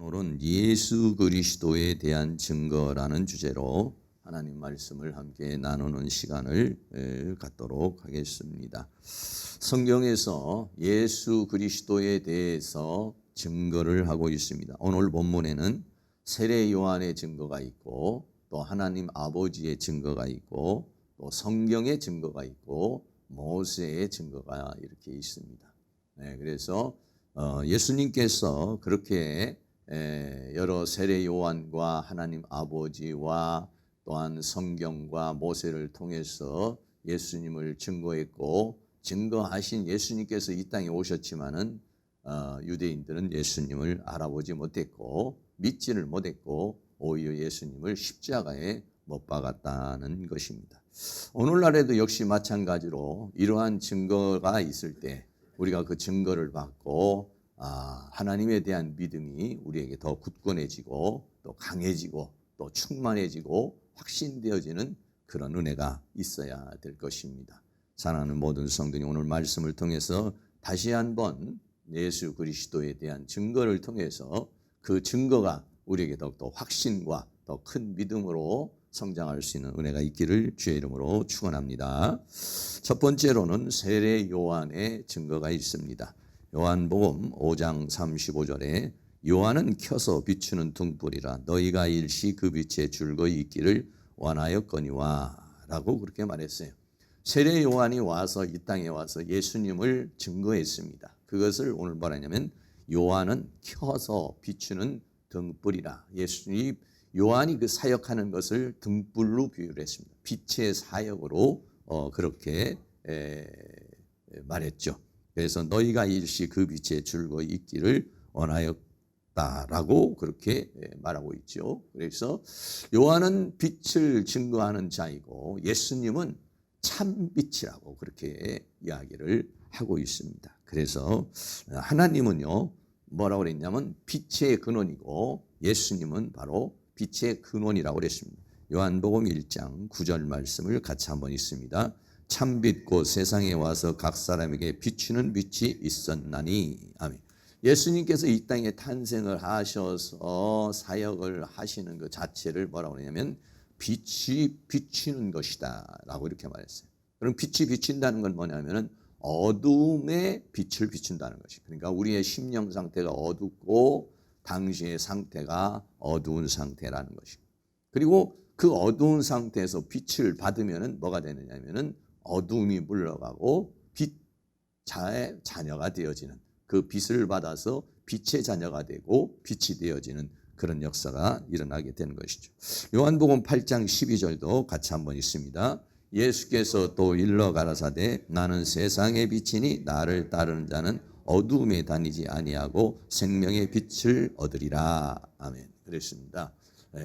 오늘은 예수 그리스도에 대한 증거라는 주제로 하나님 말씀을 함께 나누는 시간을 갖도록 하겠습니다. 성경에서 예수 그리스도에 대해서 증거를 하고 있습니다. 오늘 본문에는 세례 요한의 증거가 있고 또 하나님 아버지의 증거가 있고 또 성경의 증거가 있고 모세의 증거가 이렇게 있습니다. 그래서 예수님께서 그렇게 여러 세례 요한과 하나님 아버지와 또한 성경과 모세를 통해서 예수님을 증거했고 증거하신 예수님께서 이 땅에 오셨지만은 유대인들은 예수님을 알아보지 못했고 믿지를 못했고 오히려 예수님을 십자가에 못 박았다는 것입니다. 오늘날에도 역시 마찬가지로 이러한 증거가 있을 때 우리가 그 증거를 받고 하나님에 대한 믿음이 우리에게 더 굳건해지고 또 강해지고 또 충만해지고 확신되어지는 그런 은혜가 있어야 될 것입니다. 사랑하는 모든 성도님, 오늘 말씀을 통해서 다시 한번 예수 그리스도에 대한 증거를 통해서 그 증거가 우리에게 더욱더 확신과 더 큰 믿음으로 성장할 수 있는 은혜가 있기를 주의 이름으로 축원합니다. 첫 번째로는 세례 요한의 증거가 있습니다. 요한복음 5장 35절에 요한은 켜서 비추는 등불이라 너희가 일시 그 빛에 즐거이 있기를 원하였거니와 라고 그렇게 말했어요. 세례 요한이 와서 이 땅에 와서 예수님을 증거했습니다. 그것을 오늘 뭐라 하냐면 요한은 켜서 비추는 등불이라. 예수님 요한이 그 사역하는 것을 등불로 비유를 했습니다. 빛의 사역으로 그렇게 말했죠. 그래서 너희가 일시 그 빛에 즐거이 있기를 원하였다라고 그렇게 말하고 있죠. 그래서 요한은 빛을 증거하는 자이고 예수님은 참빛이라고 그렇게 이야기를 하고 있습니다. 그래서 하나님은요 뭐라고 그랬냐면 빛의 근원이고 예수님은 바로 빛의 근원이라고 그랬습니다. 요한복음 1장 9절 말씀을 같이 한번 읽습니다. 참빛 곧 세상에 와서 각 사람에게 비추는 빛이 있었나니. 아멘. 예수님께서 이 땅에 탄생을 하셔서 사역을 하시는 그 자체를 뭐라고 하냐면 빛이 비추는 것이다 라고 이렇게 말했어요. 그럼 빛이 비춘다는 건 뭐냐면은 어둠에 빛을 비춘다는 것이. 그러니까 우리의 심령 상태가 어둡고 당시의 상태가 어두운 상태라는 것이고, 그리고 그 어두운 상태에서 빛을 받으면은 뭐가 되느냐면은 어둠이 물러가고 빛의 자녀가 되어지는, 그 빛을 받아서 빛의 자녀가 되고 빛이 되어지는 그런 역사가 일어나게 되는 것이죠. 요한복음 8장 12절도 같이 한번 읽습니다. 예수께서 또 일러 가라사대 나는 세상의 빛이니 나를 따르는 자는 어두움에 다니지 아니하고 생명의 빛을 얻으리라. 아멘. 그랬습니다.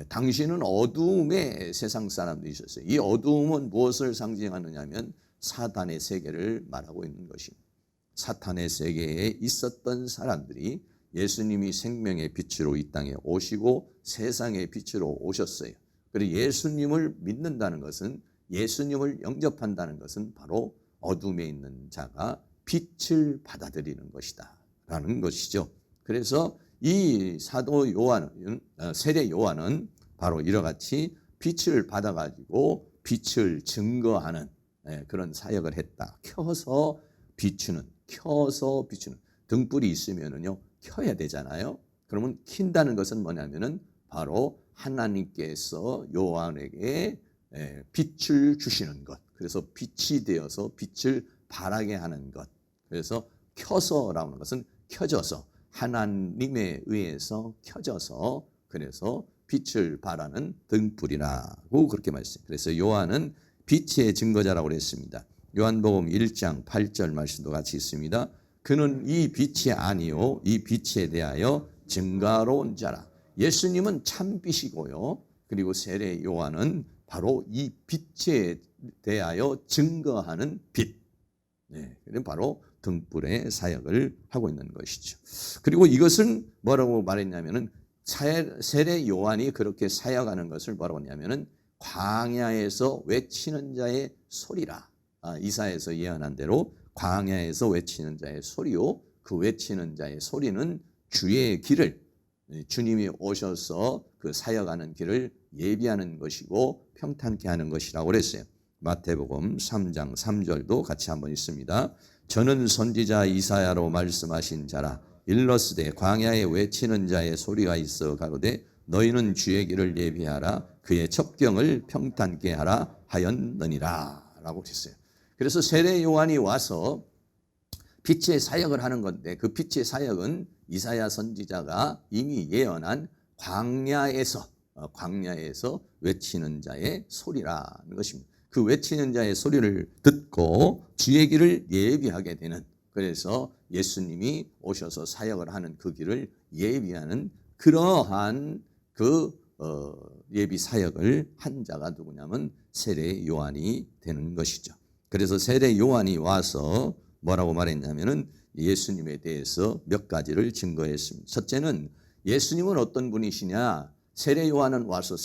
당신은 어두움에 세상 사람들이 있었어요. 이 어두움은 무엇을 상징하느냐 하면 사탄의 세계를 말하고 있는 것입니다. 사탄의 세계에 있었던 사람들이 예수님이 생명의 빛으로 이 땅에 오시고 세상의 빛으로 오셨어요. 그리고 예수님을 믿는다는 것은, 예수님을 영접한다는 것은 바로 어둠에 있는 자가 빛을 받아들이는 것이다 라는 것이죠. 그래서 이 사도 요한은, 세례 요한은 바로 이와 같이 빛을 받아가지고 빛을 증거하는 그런 사역을 했다. 켜서 비추는 등불이 있으면은요 켜야 되잖아요. 그러면 킨다는 것은 뭐냐면은 바로 하나님께서 요한에게 빛을 주시는 것. 그래서 빛이 되어서 빛을 발하게 하는 것. 그래서 켜서라는 것은 켜져서, 하나님에 의해서 켜져서, 그래서 빛을 발하는 등불이라고 그렇게 말했어요. 그래서 요한은 빛의 증거자라고 그랬습니다. 요한복음 1장 8절 말씀도 같이 있습니다. 그는 이 빛이 아니요 이 빛에 대하여 증가로운 자라. 예수님은 참빛이고요. 그리고 세례 요한은 바로 이 빛에 대하여 증거하는 빛. 그럼 바로 등불의 사역을 하고 있는 것이죠. 그리고 이것은 뭐라고 말했냐면은 세례 요한이 그렇게 사역하는 것을 뭐라고 했냐면은 광야에서 외치는 자의 소리라. 이사야에서 예언한 대로 광야에서 외치는 자의 소리요. 그 외치는 자의 소리는 주의 길을 주님이 오셔서 그 사역하는 길을 예비하는 것이고 평탄케 하는 것이라고 그랬어요. 마태복음 3장 3절도 같이 한번 있습니다. 저는 선지자 이사야로 말씀하신 자라. 일러스되 광야에 외치는 자의 소리가 있어 가로되 너희는 주의 길을 예비하라. 그의 첩경을 평탄케 하라 하였느니라 라고 했어요. 그래서 세례 요한이 와서 빛의 사역을 하는 건데 그 빛의 사역은 이사야 선지자가 이미 예언한 광야에서 외치는 자의 소리라는 것입니다. 그 외치는 자의 소리를 듣고 주의 길을 예비하게 되는, 그래서 예수님이 오셔서 사역을 하는 그 길을 예비하는 그러한 그 예비 사역을 한 자가 누구냐면 세례 요한이 되는 것이죠. 그래서 세례 요한이 와서 뭐라고 말했냐면은 예수님에 대해서 몇 가지를 증거했습니다. 첫째는 예수님은 어떤 분이시냐? 세례 요한은 와서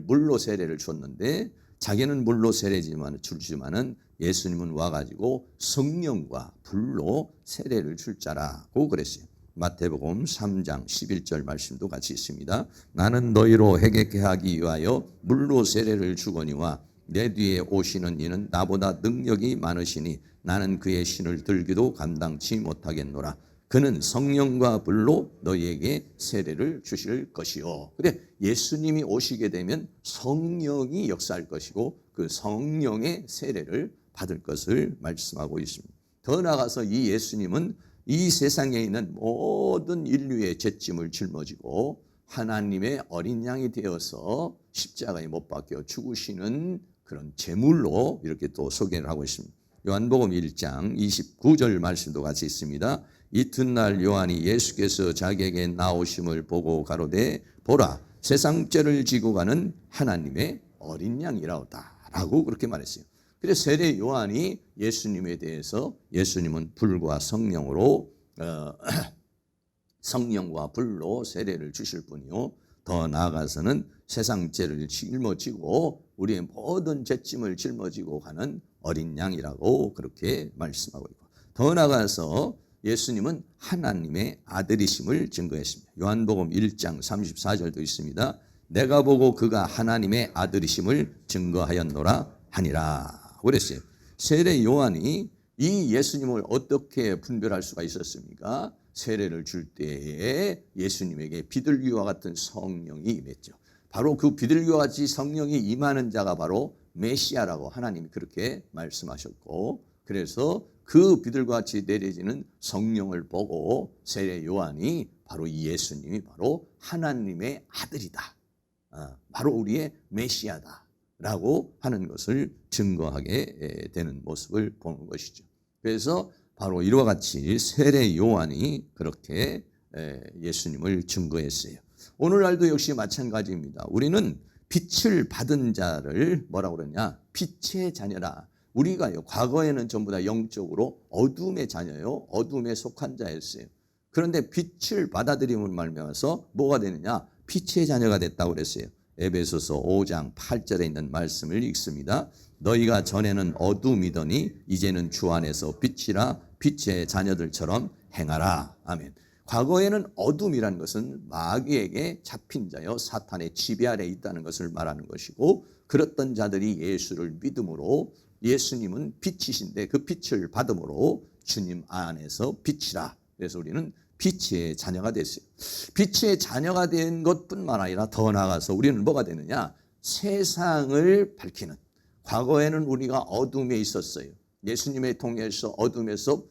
물로 세례를 줬는데 자기는 물로 주지만은 예수님은 와가지고 성령과 불로 세례를 줄 자라고 그랬어요. 마태복음 3장 11절 말씀도 같이 있습니다. 나는 너희로 회개케 하기 위하여 물로 세례를 주거니와 내 뒤에 오시는 이는 나보다 능력이 많으시니 나는 그의 신을 들기도 감당치 못하겠노라. 그는 성령과 불로 너희에게 세례를 주실 것이요. 그래, 예수님이 오시게 되면 성령이 역사할 것이고 그 성령의 세례를 받을 것을 말씀하고 있습니다. 더 나아가서 이 예수님은 이 세상에 있는 모든 인류의 죄짐을 짊어지고 하나님의 어린 양이 되어서 십자가에 못 박혀 죽으시는 그런 제물로 이렇게 또 소개를 하고 있습니다. 요한복음 1장 29절 말씀도 같이 있습니다. 이튿날 요한이 예수께서 자기에게 나오심을 보고 가로되 보라 세상 죄를 지고 가는 하나님의 어린 양이라오다 라고 그렇게 말했어요. 그래서 세례 요한이 예수님에 대해서 예수님은 불과 성령으로 성령과 불로 세례를 주실 분이요, 더 나아가서는 세상 죄를 짊어지고 우리의 모든 죄짐을 짊어지고 가는 어린 양이라고 그렇게 말씀하고 있고, 더 나아가서 예수님은 하나님의 아들이심을 증거했습니다. 요한복음 1장 34절도 있습니다. 내가 보고 그가 하나님의 아들이심을 증거하였노라 하니라 그랬어요. 세례 요한이 이 예수님을 어떻게 분별할 수가 있었습니까? 세례를 줄 때에 예수님에게 비둘기와 같은 성령이 임했죠. 바로 그 비둘기와 같이 성령이 임하는 자가 바로 메시아라고 하나님이 그렇게 말씀하셨고, 그래서 그 비둘기와 같이 내려지는 성령을 보고 세례 요한이 바로 이 예수님이 바로 하나님의 아들이다, 바로 우리의 메시아다 라고 하는 것을 증거하게 되는 모습을 보는 것이죠. 그래서 바로 이와 같이 세례 요한이 그렇게 예수님을 증거했어요. 오늘날도 역시 마찬가지입니다. 우리는 빛을 받은 자를 뭐라고 그러냐? 빛의 자녀라. 우리가요, 과거에는 전부 다 영적으로 어둠의 자녀요, 어둠에 속한 자였어요. 그런데 빛을 받아들임을 말미암아서 뭐가 되느냐? 빛의 자녀가 됐다고 그랬어요. 에베소서 5장 8절에 있는 말씀을 읽습니다. 너희가 전에는 어둠이더니 이제는 주 안에서 빛이라. 빛의 자녀들처럼 행하라. 아멘. 과거에는 어둠이라는 것은 마귀에게 잡힌 자여 사탄의 지배 아래 있다는 것을 말하는 것이고, 그랬던 자들이 예수를 믿음으로 예수님은 빛이신데 그 빛을 받음으로 주님 안에서 빛이라. 그래서 우리는 빛의 자녀가 됐어요. 빛의 자녀가 된 것뿐만 아니라 더 나아가서 우리는 뭐가 되느냐? 세상을 밝히는. 과거에는 우리가 어둠에 있었어요. 예수님의 통해서 어둠에서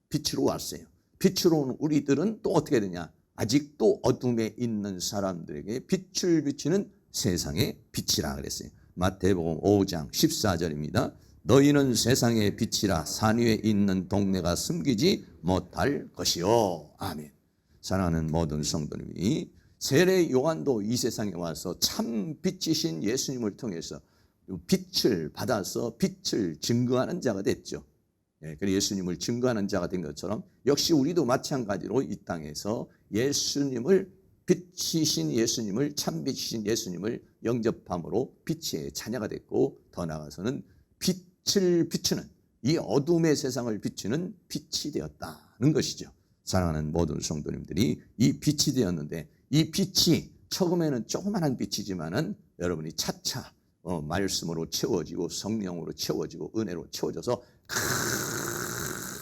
빛으로 왔어요. 빛으로 온 우리들은 또 어떻게 되냐? 아직도 어둠에 있는 사람들에게 빛을 비치는 세상의 빛이라 그랬어요. 마태복음 5장 14절입니다. 너희는 세상의 빛이라. 산 위에 있는 동네가 숨기지 못할 것이요. 아멘. 사랑하는 모든 성도님이, 세례 요한도 이 세상에 와서 참 빛이신 예수님을 통해서 빛을 받아서 빛을 증거하는 자가 됐죠. 그래서 예수님을 증거하는 자가 된 것처럼 역시 우리도 마찬가지로 이 땅에서 예수님을, 빛이신 예수님을, 참 빛이신 예수님을 영접함으로 빛의 자녀가 됐고, 더 나아가서는 빛을 비추는, 이 어둠의 세상을 비추는 빛이 되었다는 것이죠. 사랑하는 모든 성도님들이 이 빛이 되었는데 이 빛이 처음에는 조그마한 빛이지만은 여러분이 차차 말씀으로 채워지고 성령으로 채워지고 은혜로 채워져서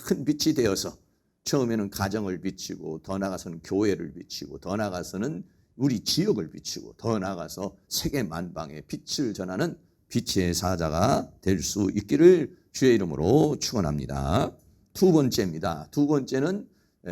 큰 빛이 되어서 처음에는 가정을 비치고 더 나아가서는 교회를 비치고 더 나아가서는 우리 지역을 비치고 더 나아가서 세계 만방에 빛을 전하는 빛의 사자가 될 수 있기를 주의 이름으로 축원합니다. 두 번째입니다. 두 번째는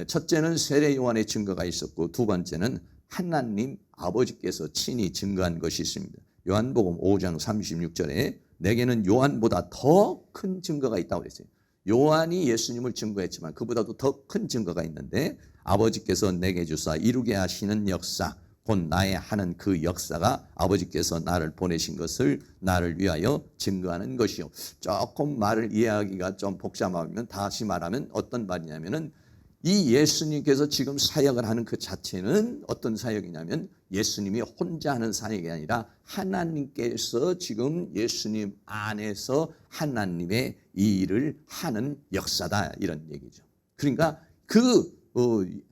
첫째는 세례 요한의 증거가 있었고 두 번째는 하나님 아버지께서 친히 증거한 것이 있습니다. 요한복음 5장 36절에 내게는 요한보다 더 큰 증거가 있다고 그랬어요. 요한이 예수님을 증거했지만 그보다도 더 큰 증거가 있는데 아버지께서 내게 주사 이루게 하시는 역사 곧 나의 하는 그 역사가 아버지께서 나를 보내신 것을 나를 위하여 증거하는 것이요. 조금 말을 이해하기가 좀 복잡하면 다시 말하면 어떤 말이냐면은 이 예수님께서 지금 사역을 하는 그 자체는 어떤 사역이냐면 예수님이 혼자 하는 사역이 아니라 하나님께서 지금 예수님 안에서 하나님의 일을 하는 역사다 이런 얘기죠. 그러니까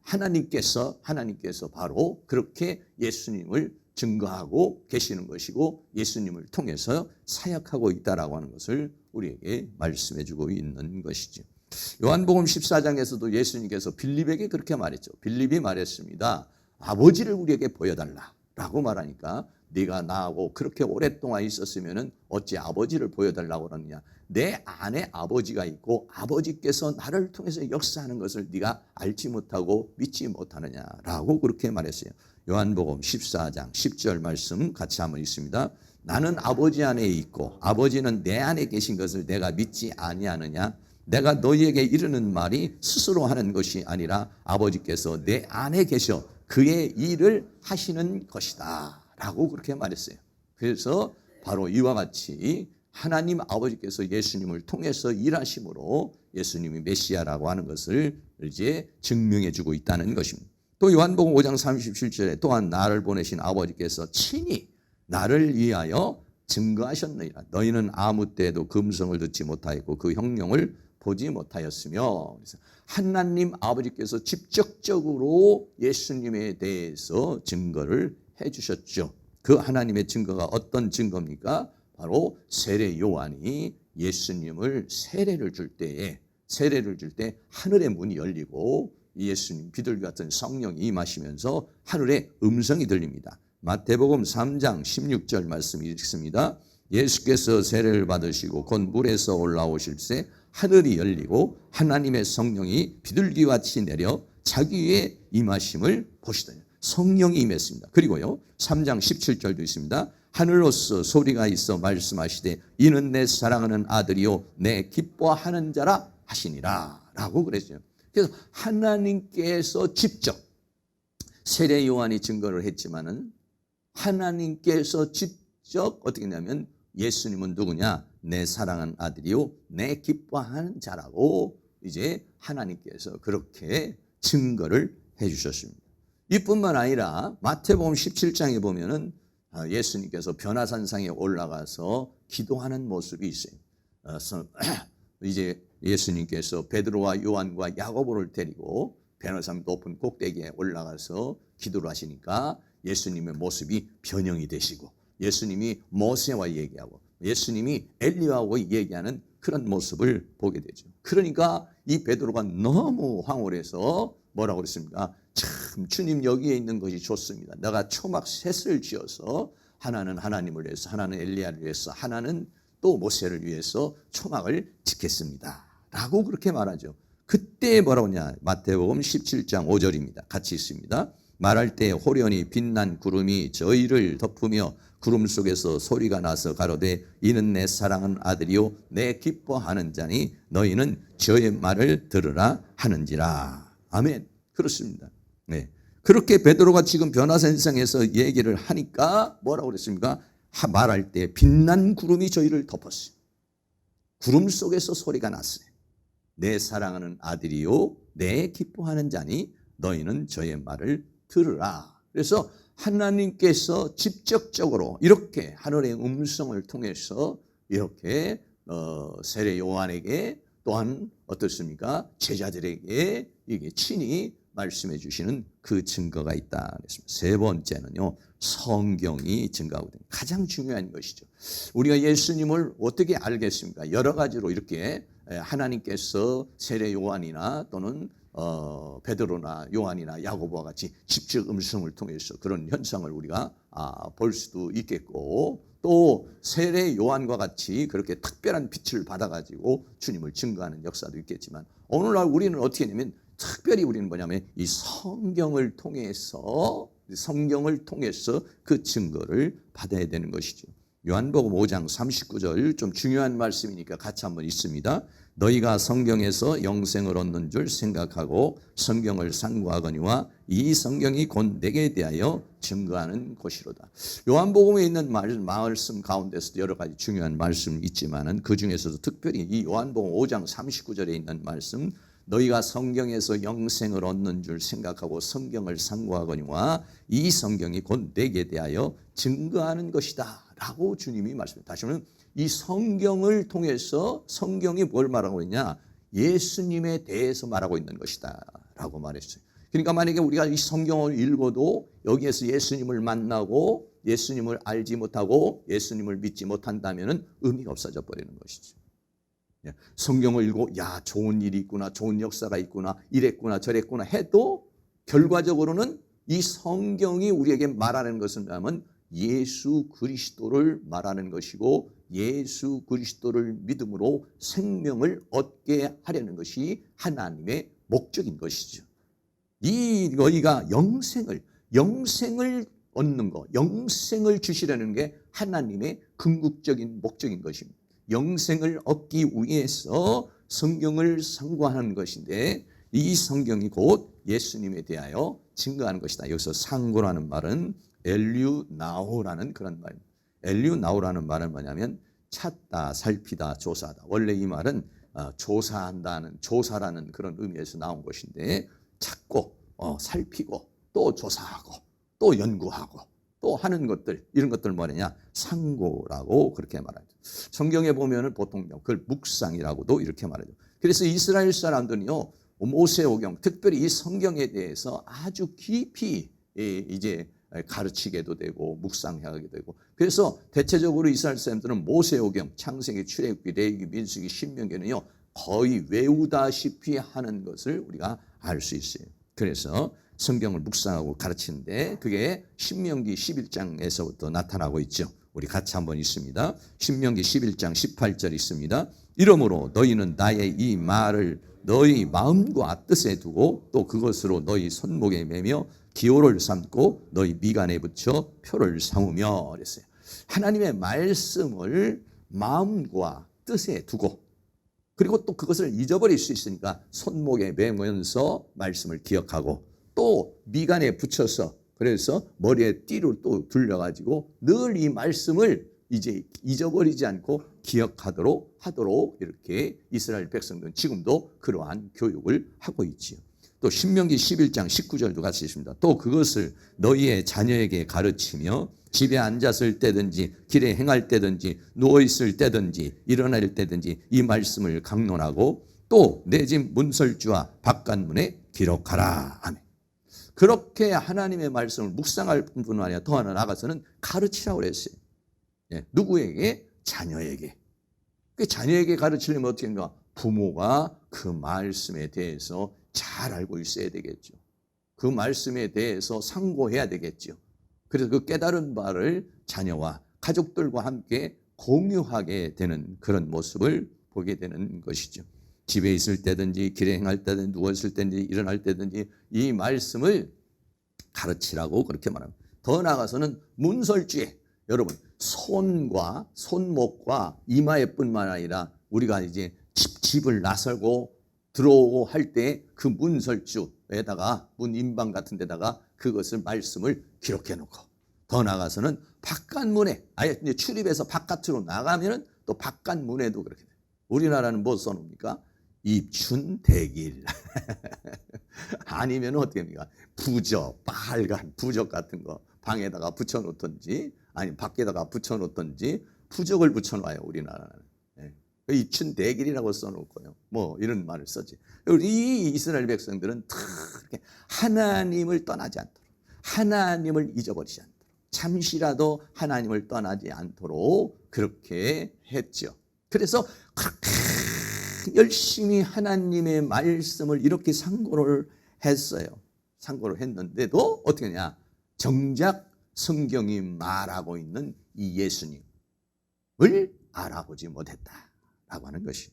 하나님께서 바로 그렇게 예수님을 증거하고 계시는 것이고 예수님을 통해서 사역하고 있다라고 하는 것을 우리에게 말씀해 주고 있는 것이죠. 요한복음 14장에서도 예수님께서 빌립에게 그렇게 말했죠. 빌립이 말했습니다. 아버지를 우리에게 보여달라라고 말하니까 네가 나하고 그렇게 오랫동안 있었으면 어찌 아버지를 보여달라고 그러느냐. 내 안에 아버지가 있고 아버지께서 나를 통해서 역사하는 것을 네가 알지 못하고 믿지 못하느냐라고 그렇게 말했어요. 요한복음 14장 10절 말씀 같이 한번 읽습니다. 나는 아버지 안에 있고 아버지는 내 안에 계신 것을 내가 믿지 아니하느냐. 내가 너희에게 이르는 말이 스스로 하는 것이 아니라 아버지께서 내 안에 계셔 그의 일을 하시는 것이다 라고 그렇게 말했어요. 그래서 바로 이와 같이 하나님 아버지께서 예수님을 통해서 일하심으로 예수님이 메시아라고 하는 것을 이제 증명해 주고 있다는 것입니다. 또 요한복음 5장 37절에 또한 나를 보내신 아버지께서 친히 나를 위하여 증거하셨느니라. 너희는 아무 때에도 그 음성을 듣지 못하였고 그 형용을 보지 못하였으며. 그래서 하나님 아버지께서 직접적으로 예수님에 대해서 증거를 해 주셨죠. 그 하나님의 증거가 어떤 증거입니까? 바로 세례 요한이 예수님을 세례를 줄 때 하늘의 문이 열리고 예수님 비둘기 같은 성령이 임하시면서 하늘에 음성이 들립니다. 마태복음 3장 16절 말씀이 있습니다. 예수께서 세례를 받으시고 곧 물에서 올라오실새 하늘이 열리고 하나님의 성령이 비둘기같이 내려 자기 위에 임하심을 보시더니 성령이 임했습니다. 그리고요 3장 17절도 있습니다. 하늘로서 소리가 있어 말씀하시되 이는 내 사랑하는 아들이요 내 기뻐하는 자라 하시니라 라고 그랬어요. 그래서 하나님께서 직접 세례 요한이 증거를 했지만은 하나님께서 직접 어떻게 했냐면 예수님은 누구냐? 내 사랑하는 아들이요 내 기뻐하는 자라고 이제 하나님께서 그렇게 증거를 해 주셨습니다. 이뿐만 아니라 마태복음 17장에 보면은 예수님께서 변화산상에 올라가서 기도하는 모습이 있어요. 이제 예수님께서 베드로와 요한과 야고보를 데리고 변화산 높은 꼭대기에 올라가서 기도를 하시니까 예수님의 모습이 변형이 되시고 예수님이 모세와 얘기하고 예수님이 엘리야하고 얘기하는 그런 모습을 보게 되죠. 그러니까 이 베드로가 너무 황홀해서 뭐라고 그랬습니까? 참 주님 여기에 있는 것이 좋습니다. 내가 초막 셋을 지어서 하나는 하나님을 위해서 하나는 엘리야를 위해서 하나는 또 모세를 위해서 초막을 짓겠습니다 라고 그렇게 말하죠. 그때 뭐라고 하냐? 마태복음 17장 5절입니다. 같이 있습니다. 말할 때 호련히 빛난 구름이 저희를 덮으며 구름 속에서 소리가 나서 가로되 이는 내 사랑하는 아들이요 내 기뻐하는 자니 너희는 저의 말을 들으라 하는지라. 아멘. 그렇습니다. 네. 그렇게 베드로가 지금 변화산상에서 얘기를 하니까 뭐라고 그랬습니까? 말할 때 빛난 구름이 저희를 덮었어요. 구름 속에서 소리가 났어요. 내 사랑하는 아들이요 내 기뻐하는 자니 너희는 저의 말을 들으라. 그래서 하나님께서 직접적으로 이렇게 하늘의 음성을 통해서 이렇게 세례 요한에게 또한 어떻습니까? 제자들에게 이게 친히 말씀해 주시는 그 증거가 있다 그랬습니다. 세 번째는요, 성경이 증거하고 있는 가장 중요한 것이죠. 우리가 예수님을 어떻게 알겠습니까? 여러 가지로 이렇게 하나님께서 세례 요한이나 또는 베드로나 요한이나 야고보와 같이 직접 음성을 통해서 그런 현상을 우리가 볼 수도 있겠고, 또 세례 요한과 같이 그렇게 특별한 빛을 받아가지고 주님을 증거하는 역사도 있겠지만, 오늘날 우리는 어떻게 하냐면 특별히 우리는 뭐냐면 이 성경을 통해서 그 증거를 받아야 되는 것이죠. 요한복음 5장 39절 좀 중요한 말씀이니까 같이 한번 읽습니다. 너희가 성경에서 영생을 얻는 줄 생각하고 성경을 상고하거니와 이 성경이 곧 내게 대하여 증거하는 것이로다. 요한복음에 있는 말씀 가운데서도 여러 가지 중요한 말씀이 있지만은 그 중에서도 특별히 이 요한복음 5장 39절에 있는 말씀, 너희가 성경에서 영생을 얻는 줄 생각하고 성경을 상고하거니와 이 성경이 곧 내게 대하여 증거하는 것이다 라고 주님이 말씀합니다. 다시 말하면 이 성경을 통해서 성경이 뭘 말하고 있냐, 예수님에 대해서 말하고 있는 것이다 라고 말했어요. 그러니까 만약에 우리가 이 성경을 읽어도 여기에서 예수님을 만나고 예수님을 알지 못하고 예수님을 믿지 못한다면 의미가 없어져 버리는 것이죠. 성경을 읽고 야, 좋은 일이 있구나, 좋은 역사가 있구나, 이랬구나 저랬구나 해도 결과적으로는 이 성경이 우리에게 말하는 것은 뭐냐면 예수 그리스도를 말하는 것이고, 예수 그리스도를 믿음으로 생명을 얻게 하려는 것이 하나님의 목적인 것이죠. 너희가 영생을 얻는 것, 영생을 주시려는 게 하나님의 궁극적인 목적인 것입니다. 영생을 얻기 위해서 성경을 상고하는 것인데, 이 성경이 곧 예수님에 대하여 증거하는 것이다. 여기서 상고라는 말은 엘류나오라는 그런 말입니다. 엘류나오라는 말은 뭐냐면 찾다, 살피다, 조사하다. 원래 이 말은 조사라는 그런 의미에서 나온 것인데, 찾고 살피고 또 조사하고 또 연구하고 또 하는 것들, 이런 것들 뭐냐, 상고라고 그렇게 말하죠. 성경에 보면은 보통 그걸 묵상이라고도 이렇게 말하죠. 그래서 이스라엘 사람들은요, 모세오경, 특별히 이 성경에 대해서 아주 깊이 이제 가르치게도 되고 묵상하게 되고, 그래서 대체적으로 이스라엘 사람들은 모세오경, 창세기, 출애굽기, 레위기, 민수기, 신명기는요 거의 외우다시피 하는 것을 우리가 알 수 있어요. 그래서 성경을 묵상하고 가르치는데 그게 신명기 11장에서부터 나타나고 있죠. 우리 같이 한번 읽습니다. 신명기 11장 18절 있습니다. 이러므로 너희는 나의 이 말을 너희 마음과 뜻에 두고 또 그것으로 너희 손목에 매며 기호를 삼고 너희 미간에 붙여 표를 삼으며 그랬어요. 하나님의 말씀을 마음과 뜻에 두고, 그리고 또 그것을 잊어버릴 수 있으니까 손목에 매면서 말씀을 기억하고, 또 미간에 붙여서, 그래서 머리에 띠를 또 둘러가지고 늘 이 말씀을 이제 잊어버리지 않고 기억하도록 하도록 이렇게 이스라엘 백성들은 지금도 그러한 교육을 하고 있지요. 또 신명기 11장 19절도 같이 있습니다. 또 그것을 너희의 자녀에게 가르치며 집에 앉았을 때든지 길에 행할 때든지 누워있을 때든지 일어날 때든지 이 말씀을 강론하고 또 내 집 문설주와 바깥문에 기록하라. 아멘. 그렇게 하나님의 말씀을 묵상할 뿐만 아니라 더 하나 나가서는 가르치라고 그랬어요. 누구에게? 자녀에게. 그 자녀에게 가르치려면 어떻게 합니까? 부모가 그 말씀에 대해서 잘 알고 있어야 되겠죠. 그 말씀에 대해서 상고해야 되겠죠. 그래서 그 깨달은 바를 자녀와 가족들과 함께 공유하게 되는 그런 모습을 보게 되는 것이죠. 집에 있을 때든지 길에 행할 때든지 누웠을 때든지 일어날 때든지 이 말씀을 가르치라고 그렇게 말합니다. 더 나아가서는 문설주에, 여러분 손과 손목과 이마에 뿐만 아니라 우리가 이제 집을 나서고 들어오고 할 때 그 문설주에다가 문 인방 같은 데다가 그것을 말씀을 기록해 놓고, 더 나아가서는 바깥문에 아예 이제 출입해서 바깥으로 나가면은 또 바깥문에도 그렇게 돼요. 우리나라는 뭐 써놓습니까? 입춘대길. 아니면 어떻게 합니까? 부적, 빨간 부적 같은 거 방에다가 붙여놓든지 아니면 밖에다가 붙여놓든지 부적을 붙여놔요, 우리나라는. 입춘대길이라고 써놓고요. 뭐 이런 말을 쓰지. 이 이스라엘 백성들은 다 그렇게 하나님을 떠나지 않도록, 하나님을 잊어버리지 않도록, 잠시라도 하나님을 떠나지 않도록 그렇게 했죠. 그래서 그렇게 열심히 하나님의 말씀을 이렇게 상고를 했어요. 상고를 했는데도 어떻게 하냐? 정작 성경이 말하고 있는 이 예수님을 알아보지 못했다라고 하는 것이.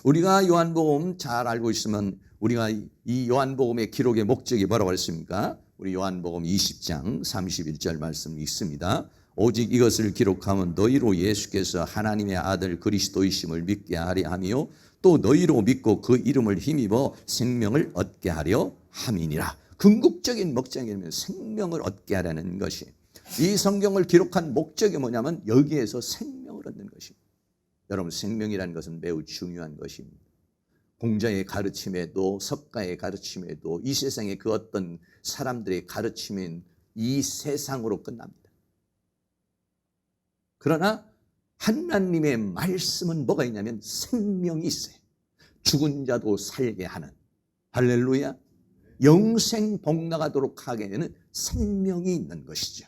우리가 요한복음 잘 알고 있으면 우리가 이 요한복음의 기록의 목적이 뭐라고 했습니까? 우리 요한복음 20장 31절 말씀이 있습니다. 오직 이것을 기록하면 너희로 예수께서 하나님의 아들 그리스도이심을 믿게 하려 하며 또 너희로 믿고 그 이름을 힘입어 생명을 얻게 하려 함이니라. 궁극적인 목적이면 생명을 얻게 하려는 것이. 이 성경을 기록한 목적이 뭐냐면 여기에서 생명을 얻는 것입니다. 여러분, 생명이라는 것은 매우 중요한 것입니다. 공자의 가르침에도 석가의 가르침에도 이 세상의 그 어떤 사람들의 가르침은 이 세상으로 끝납니다. 그러나 하나님의 말씀은 뭐가 있냐면 생명이 있어요. 죽은 자도 살게 하는, 할렐루야, 영생 복나가도록 하게 되는 생명이 있는 것이죠.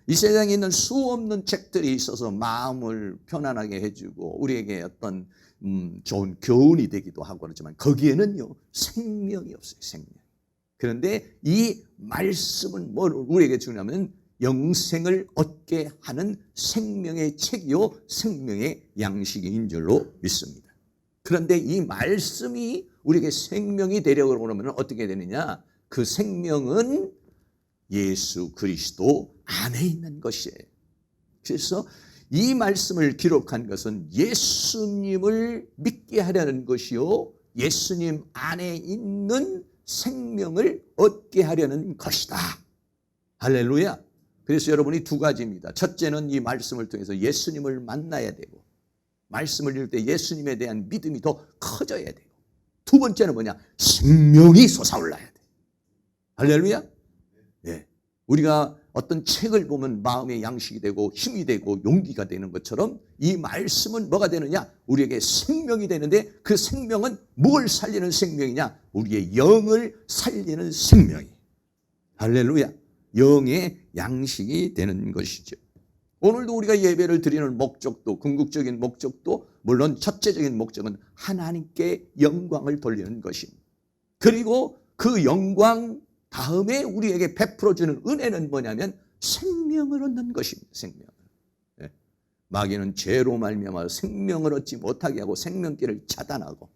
이 세상에 있는 수없는 책들이 있어서 마음을 편안하게 해주고 우리에게 어떤 좋은 교훈이 되기도 하고 그렇지만 거기에는요 생명이 없어요. 생명. 그런데 이 말씀은 뭘 우리에게 주냐면 영생을 얻게 하는 생명의 책이요 생명의 양식인 줄로 믿습니다. 그런데 이 말씀이 우리에게 생명이 되려고 그러면 어떻게 되느냐? 그 생명은 예수 그리스도 안에 있는 것이에요. 그래서 이 말씀을 기록한 것은 예수님을 믿게 하려는 것이요 예수님 안에 있는 생명을 얻게 하려는 것이다. 할렐루야. 그래서 여러분이 두 가지입니다. 첫째는 이 말씀을 통해서 예수님을 만나야 되고 말씀을 읽을 때 예수님에 대한 믿음이 더 커져야 되고 두 번째는 뭐냐? 생명이 솟아올라야 돼. 할렐루야. 예. 우리가 어떤 책을 보면 마음의 양식이 되고 힘이 되고 용기가 되는 것처럼 이 말씀은 뭐가 되느냐? 우리에게 생명이 되는데 그 생명은 뭘 살리는 생명이냐? 우리의 영을 살리는 생명이. 할렐루야. 영의 양식이 되는 것이죠. 오늘도 우리가 예배를 드리는 목적도 궁극적인 목적도 물론 첫째적인 목적은 하나님께 영광을 돌리는 것입니다. 그리고 그 영광 다음에 우리에게 베풀어주는 은혜는 뭐냐면 생명을 얻는 것입니다. 생명. 네. 마귀는 죄로 말미암아 생명을 얻지 못하게 하고 생명길을 차단하고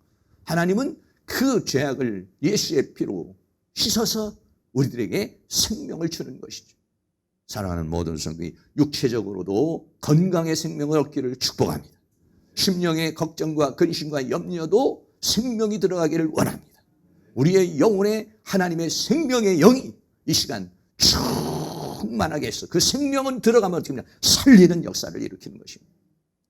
하나님은 그 죄악을 예수의 피로 씻어서 우리들에게 생명을 주는 것이죠. 사랑하는 모든 성도이 육체적으로도 건강의 생명을 얻기를 축복합니다. 심령의 걱정과 근심과 염려도 생명이 들어가기를 원합니다. 우리의 영혼에 하나님의 생명의 영이 이 시간 충만하게 해서 그 생명은 들어가면 어떻게 하냐? 살리는 역사를 일으키는 것입니다.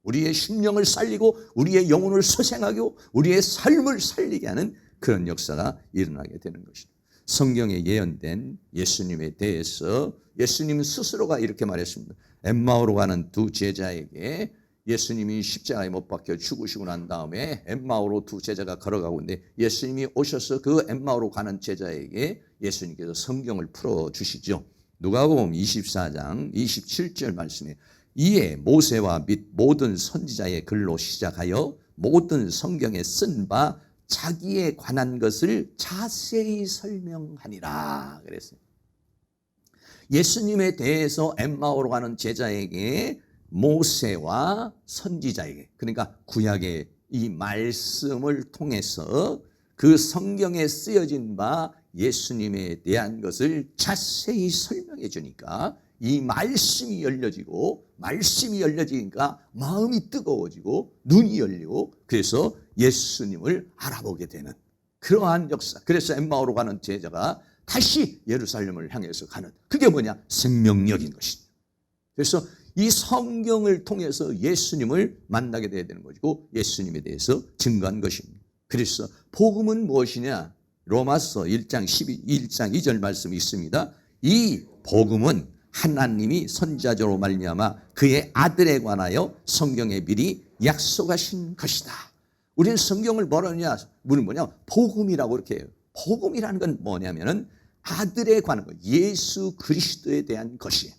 우리의 심령을 살리고 우리의 영혼을 소생하고 우리의 삶을 살리게 하는 그런 역사가 일어나게 되는 것입니다. 성경에 예언된 예수님에 대해서 예수님 스스로가 이렇게 말했습니다. 엠마오로 가는 두 제자에게 예수님이 십자가에 못 박혀 죽으시고 난 다음에 엠마오로 두 제자가 걸어가고 있는데 예수님이 오셔서 그 엠마오로 가는 제자에게 예수님께서 성경을 풀어주시죠. 누가복음 24장 27절 말씀에 이에 모세와 및 모든 선지자의 글로 시작하여 모든 성경에 쓴 바 자기에 관한 것을 자세히 설명하니라 그랬어요. 예수님에 대해서 엠마오로 가는 제자에게 모세와 선지자에게 그러니까 구약의 이 말씀을 통해서 그 성경에 쓰여진 바 예수님에 대한 것을 자세히 설명해 주니까 이 말씀이 열려지니까 마음이 뜨거워지고 눈이 열리고 그래서 예수님을 알아보게 되는 그러한 역사. 그래서 엠마오로 가는 제자가 다시 예루살렘을 향해서 가는 그게 뭐냐? 생명력인 것이죠. 그래서 이 성경을 통해서 예수님을 만나게 돼야 되는 것이고 예수님에 대해서 증거한 것입니다. 그래서 복음은 무엇이냐? 로마서 1장 1장 2절 말씀이 있습니다. 이 복음은 하나님이 선지자로 말미암아 그의 아들에 관하여 성경에 미리 약속하신 것이다. 우리는 성경을 뭐라냐? 우리는 뭐냐? 복음이라고 이렇게 해요. 복음이라는 건 뭐냐면은 아들에 관한 것, 예수 그리스도에 대한 것이에요.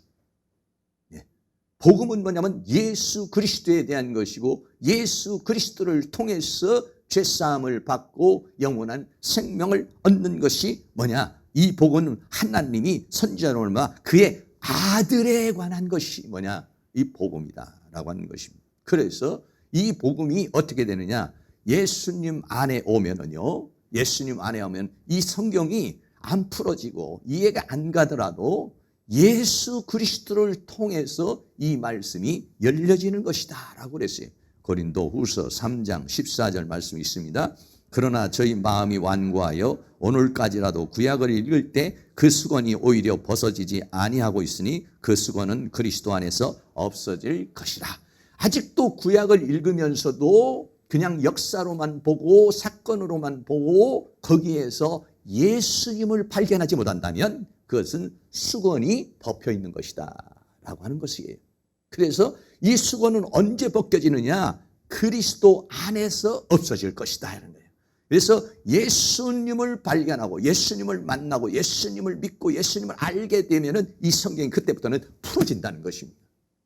복음은 뭐냐면 예수 그리스도에 대한 것이고 예수 그리스도를 통해서 죄사함을 받고 영원한 생명을 얻는 것이 뭐냐? 이 복음은 하나님이 선지자로 말미암아 그의 아들에 관한 것이 뭐냐? 이 복음이다라고 하는 것입니다. 그래서 이 복음이 어떻게 되느냐? 예수님 안에 오면은요. 예수님 안에 오면 이 성경이 안 풀어지고 이해가 안 가더라도 예수 그리스도를 통해서 이 말씀이 열려지는 것이다 라고 그랬어요. 고린도후서 3장 14절 말씀이 있습니다. 그러나 저희 마음이 완고하여 오늘까지라도 구약을 읽을 때 그 수건이 오히려 벗어지지 아니하고 있으니 그 수건은 그리스도 안에서 없어질 것이라. 아직도 구약을 읽으면서도 그냥 역사로만 보고 사건으로만 보고 거기에서 예수님을 발견하지 못한다면 그것은 수건이 벗겨 있는 것이다 라고 하는 것이에요. 그래서 이 수건은 언제 벗겨지느냐? 그리스도 안에서 없어질 것이다 하는 거예요. 그래서 예수님을 발견하고 예수님을 만나고 예수님을 믿고 예수님을 알게 되면은 이 성경이 그때부터는 풀어진다는 것입니다.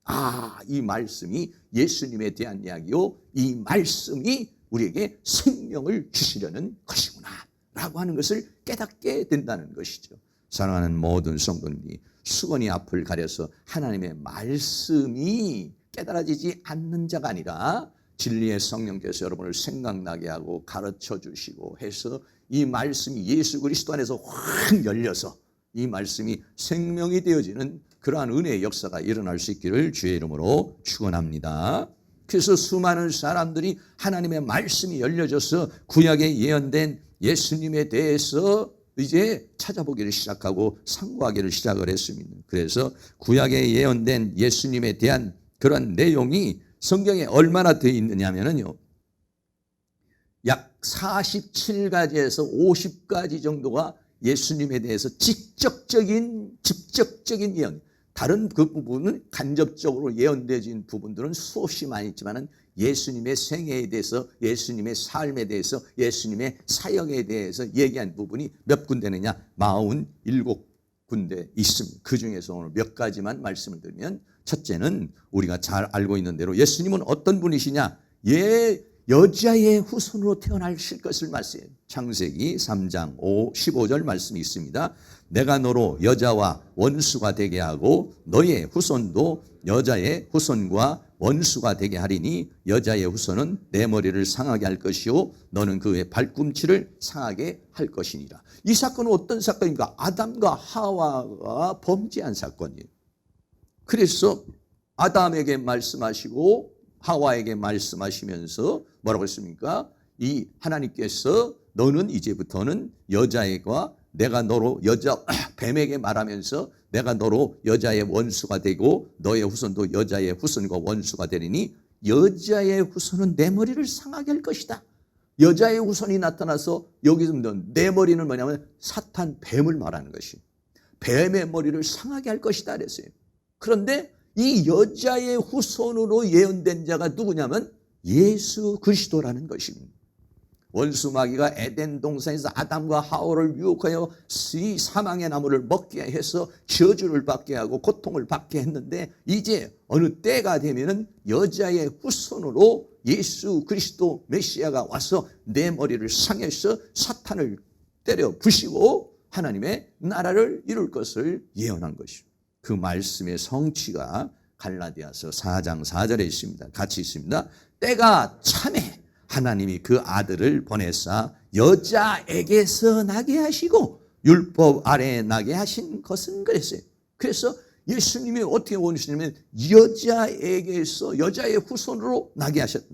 아, 이 말씀이 예수님에 대한 이야기요. 이 말씀이 우리에게 생명을 주시려는 것이구나 라고 하는 것을 깨닫게 된다는 것이죠. 사랑하는 모든 성도님이 수건이 앞을 가려서 하나님의 말씀이 깨달아지지 않는 자가 아니라 진리의 성령께서 여러분을 생각나게 하고 가르쳐 주시고 해서 이 말씀이 예수 그리스도 안에서 확 열려서 이 말씀이 생명이 되어지는 그러한 은혜의 역사가 일어날 수 있기를 주의 이름으로 축원합니다. 그래서 수많은 사람들이 하나님의 말씀이 열려져서 구약에 예언된 예수님에 대해서 이제 찾아보기를 시작하고 상고하기를 시작을 했습니다. 그래서 구약에 예언된 예수님에 대한 그런 내용이 성경에 얼마나 되어 있느냐면요. 약 47가지에서 50가지 정도가 예수님에 대해서 직접적인 예언. 다른 그 부분은 간접적으로 예언되어진 부분들은 수없이 많이 있지만은 예수님의 생애에 대해서, 예수님의 삶에 대해서, 예수님의 사역에 대해서 얘기한 부분이 몇 군데느냐? 47군데 있습니다. 그 중에서 오늘 몇 가지만 말씀을 드리면, 첫째는 우리가 잘 알고 있는 대로 예수님은 어떤 분이시냐? 여자의 후손으로 태어나실 것을 말씀해요. 창세기 3장 15절 말씀이 있습니다. 내가 너로 여자와 원수가 되게 하고 너의 후손도 여자의 후손과 원수가 되게 하리니 여자의 후손은 내 머리를 상하게 할 것이요 너는 그의 발꿈치를 상하게 할 것이니라. 이 사건은 어떤 사건인가? 아담과 하와가 범죄한 사건이에요. 그래서 아담에게 말씀하시고 하와에게 말씀하시면서 뭐라고 했습니까? 이 하나님께서 너는 이제부터는 여자애가 내가 너로 뱀에게 말하면서 내가 너로 여자의 원수가 되고 너의 후손도 여자의 후손과 원수가 되리니 여자의 후손은 내 머리를 상하게 할 것이다. 여자의 후손이 나타나서 여기서 내 머리는 뭐냐면 사탄 뱀을 말하는 것이 뱀의 머리를 상하게 할 것이다 그랬어요. 그런데 이 여자의 후손으로 예언된 자가 누구냐면 예수 그리스도라는 것입니다. 원수 마귀가 에덴 동산에서 아담과 하와를 유혹하여 이 사망의 나무를 먹게 해서 저주를 받게 하고 고통을 받게 했는데 이제 어느 때가 되면은 여자의 후손으로 예수 그리스도 메시아가 와서 내 머리를 상해서 사탄을 때려 부시고 하나님의 나라를 이룰 것을 예언한 것입니다. 그 말씀의 성취가 갈라디아서 4장 4절에 있습니다. 같이 있습니다. 때가 참에 하나님이 그 아들을 보내사 여자에게서 나게 하시고 율법 아래에 나게 하신 것은 그랬어요. 그래서 예수님이 어떻게 원하시냐면 여자에게서 여자의 후손으로 나게 하셨다.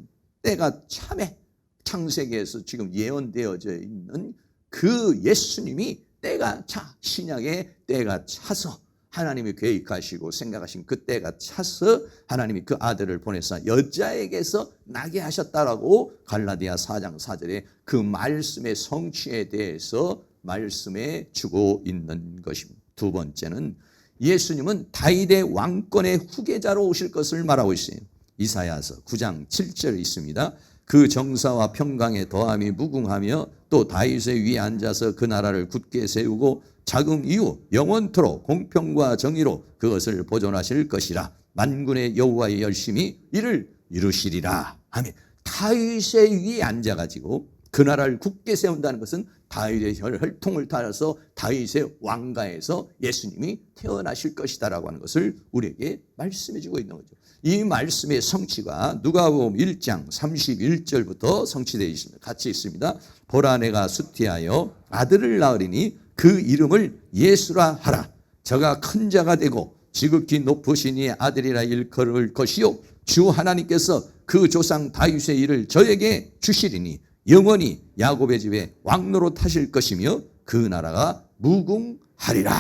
때가 참에 창세기에서 지금 예언되어져 있는 그 예수님이 때가 신약의 때가 차서 하나님이 계획하시고 생각하신 그 때가 차서 하나님이 그 아들을 보내서 여자에게서 나게 하셨다라고 갈라디아 4장 4절에 그 말씀의 성취에 대해서 말씀해 주고 있는 것입니다. 두 번째는 예수님은 다윗의 왕권의 후계자로 오실 것을 말하고 있어요. 이사야서 9장 7절에 있습니다. 그 정사와 평강에 더함이 무궁하며 또 다윗의 위에 앉아서 그 나라를 굳게 세우고 자금 이후 영원토록 공평과 정의로 그것을 보존하실 것이라. 만군의 여호와의 열심히 이를 이루시리라. 아멘. 다윗의 위에 앉아가지고 그 나라를 굳게 세운다는 것은 다윗의 혈통을 따라서 다윗의 왕가에서 예수님이 태어나실 것이다라고 하는 것을 우리에게 말씀해 주고 있는 거죠. 이 말씀의 성취가 누가복음 1장 31절부터 성취되어 있습니다. 같이 있습니다. 보라 내가 수티하여 아들을 낳으리니 그 이름을 예수라 하라. 저가 큰 자가 되고 지극히 높으신 이의 아들이라 일컬을 것이요 주 하나님께서 그 조상 다윗의 일을 저에게 주시리니 영원히 야곱의 집에 왕노로 타실 것이며 그 나라가 무궁하리라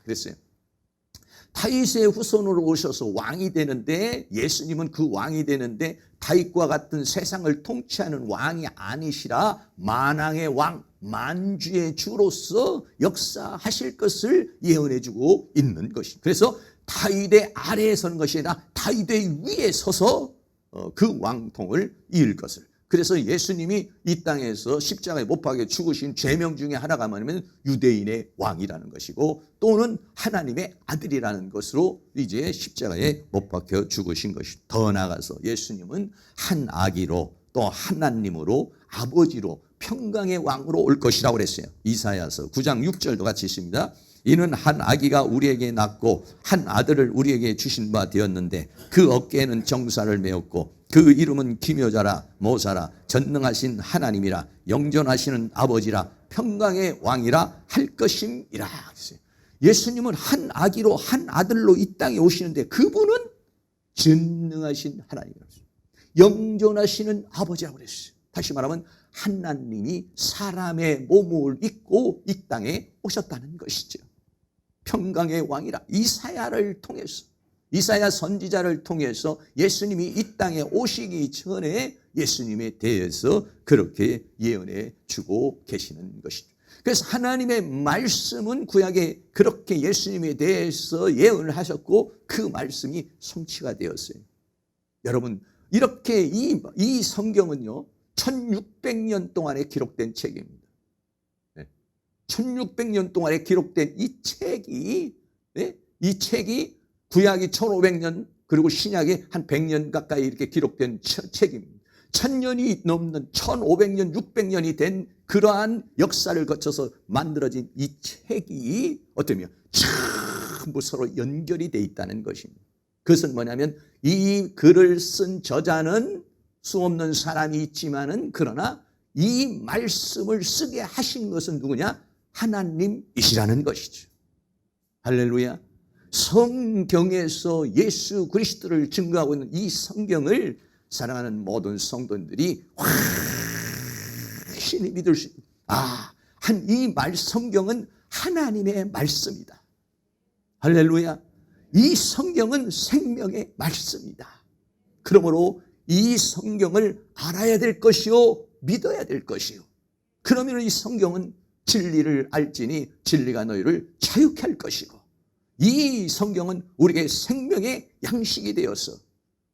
그랬어요. 다윗의 후손으로 오셔서 왕이 되는데, 예수님은 그 왕이 되는데 다윗과 같은 세상을 통치하는 왕이 아니시라 만왕의 왕, 만주의 주로서 역사하실 것을 예언해 주고 있는 것입니다. 그래서 다윗의 아래에 서는 것이 아니라 다윗의 위에 서서 그 왕통을 이을 것을. 그래서 예수님이 이 땅에서 십자가에 못 박혀 죽으신 죄명 중에 하나가 뭐냐면 유대인의 왕이라는 것이고, 또는 하나님의 아들이라는 것으로 이제 십자가에 못 박혀 죽으신 것이. 더 나아가서 예수님은 한 아기로 또 하나님으로 아버지로 평강의 왕으로 올 것이라고 그랬어요. 이사야서 9장 6절도 같이 있습니다. 이는 한 아기가 우리에게 낳고 한 아들을 우리에게 주신 바 되었는데 그 어깨에는 정사를 메었고 그 이름은 기묘자라 모사라 전능하신 하나님이라 영존하시는 아버지라 평강의 왕이라 할 것임이라. 예수님은 한 아기로 한 아들로 이 땅에 오시는데 그분은 전능하신 하나님이라고 했어요. 영존하시는 아버지라고 그랬어요. 다시 말하면 하나님이 사람의 몸을 입고 이 땅에 오셨다는 것이죠. 평강의 왕이라. 이사야를 통해서, 이사야 선지자를 통해서 예수님이 이 땅에 오시기 전에 예수님에 대해서 그렇게 예언해 주고 계시는 것이죠. 그래서 하나님의 말씀은 구약에 그렇게 예수님에 대해서 예언을 하셨고 그 말씀이 성취가 되었어요. 여러분, 이렇게 이 성경은요 1600년 동안에 기록된 책입니다. 1600년 동안에 기록된 이 책이, 이 책이 구약이 1500년 그리고 신약이 한 100년 가까이 이렇게 기록된 책입니다. 1000년이 넘는 1500년 600년이 된 그러한 역사를 거쳐서 만들어진 이 책이 어떠면 전부 서로 연결이 되어 있다는 것입니다. 그것은 뭐냐면 이 글을 쓴 저자는 수없는 사람이 있지만은 그러나 이 말씀을 쓰게 하신 것은 누구냐? 하나님이시라는 것이죠. 할렐루야. 성경에서 예수 그리스도를 증거하고 있는 이 성경을 사랑하는 모든 성도들이 확실히 믿을 수 있는, 이 성경은 하나님의 말씀이다. 할렐루야. 이 성경은 생명의 말씀이다. 그러므로 이 성경을 알아야 될 것이요 믿어야 될 것이요. 그러면 이 성경은 진리를 알지니 진리가 너희를 자유케 할 것이고, 이 성경은 우리에게 생명의 양식이 되어서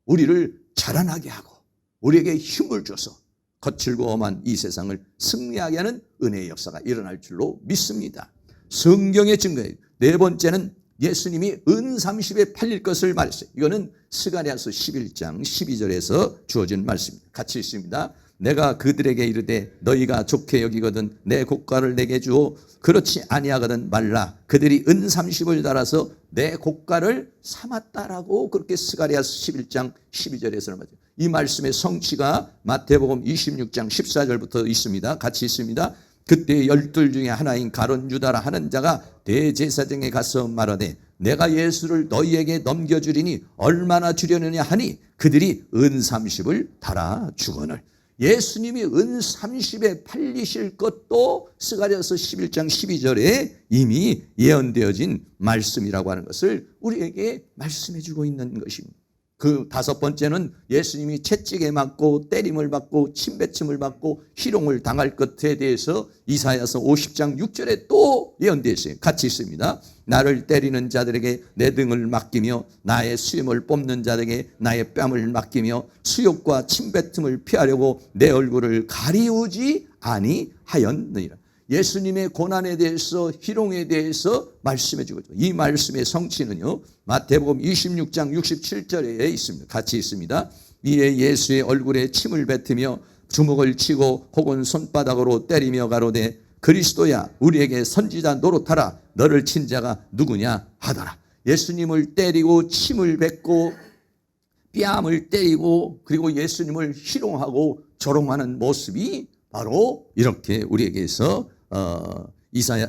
우리를 자라나게 하고 우리에게 힘을 줘서 거칠고 험한 이 세상을 승리하게 하는 은혜의 역사가 일어날 줄로 믿습니다. 성경의 증거예요. 네 번째는 예수님이 은 30에 팔릴 것을 말했어요. 이거는 스가랴서 11장 12절에서 주어진 말씀입니다. 같이 있습니다. 내가 그들에게 이르되 너희가 좋게 여기거든 내 고가를 내게 주어 그렇지 아니하거든 말라. 그들이 은 30을 달아서 내 고가를 삼았다라고 그렇게 스가랴서 11장 12절에서는 말이죠. 이 말씀의 성취가 마태복음 26장 14절부터 있습니다. 같이 있습니다. 그때 12 중에 하나인 가룟 유다라 하는 자가 대제사장에 가서 말하되 내가 예수를 너희에게 넘겨주리니 얼마나 주려느냐 하니 그들이 은 30을 달아 주거늘. 예수님이 은 30에 팔리실 것도 스가랴서 11장 12절에 이미 예언되어진 말씀이라고 하는 것을 우리에게 말씀해 주고 있는 것입니다. 그 다섯 번째는 예수님이 채찍에 맞고 때림을 받고 침뱉음을 받고 희롱을 당할 것에 대해서 이사야서 50장 6절에 또 예언되어 있어요. 같이 있습니다. 나를 때리는 자들에게 내 등을 맡기며 나의 수염을 뽑는 자들에게 나의 뺨을 맡기며 수욕과 침뱉음을 피하려고 내 얼굴을 가리우지 아니하였느니라. 예수님의 고난에 대해서 희롱에 대해서 말씀해 주고 이 말씀의 성취는요 마태복음 26장 67절에 있습니다. 같이 있습니다. 이에 예수의 얼굴에 침을 뱉으며 주먹을 치고 혹은 손바닥으로 때리며 가로되 그리스도야 우리에게 선지자 노릇하라 너를 친 자가 누구냐 하더라. 예수님을 때리고 침을 뱉고 뺨을 때리고 그리고 예수님을 희롱하고 조롱하는 모습이 바로 이렇게 우리에게서 이사야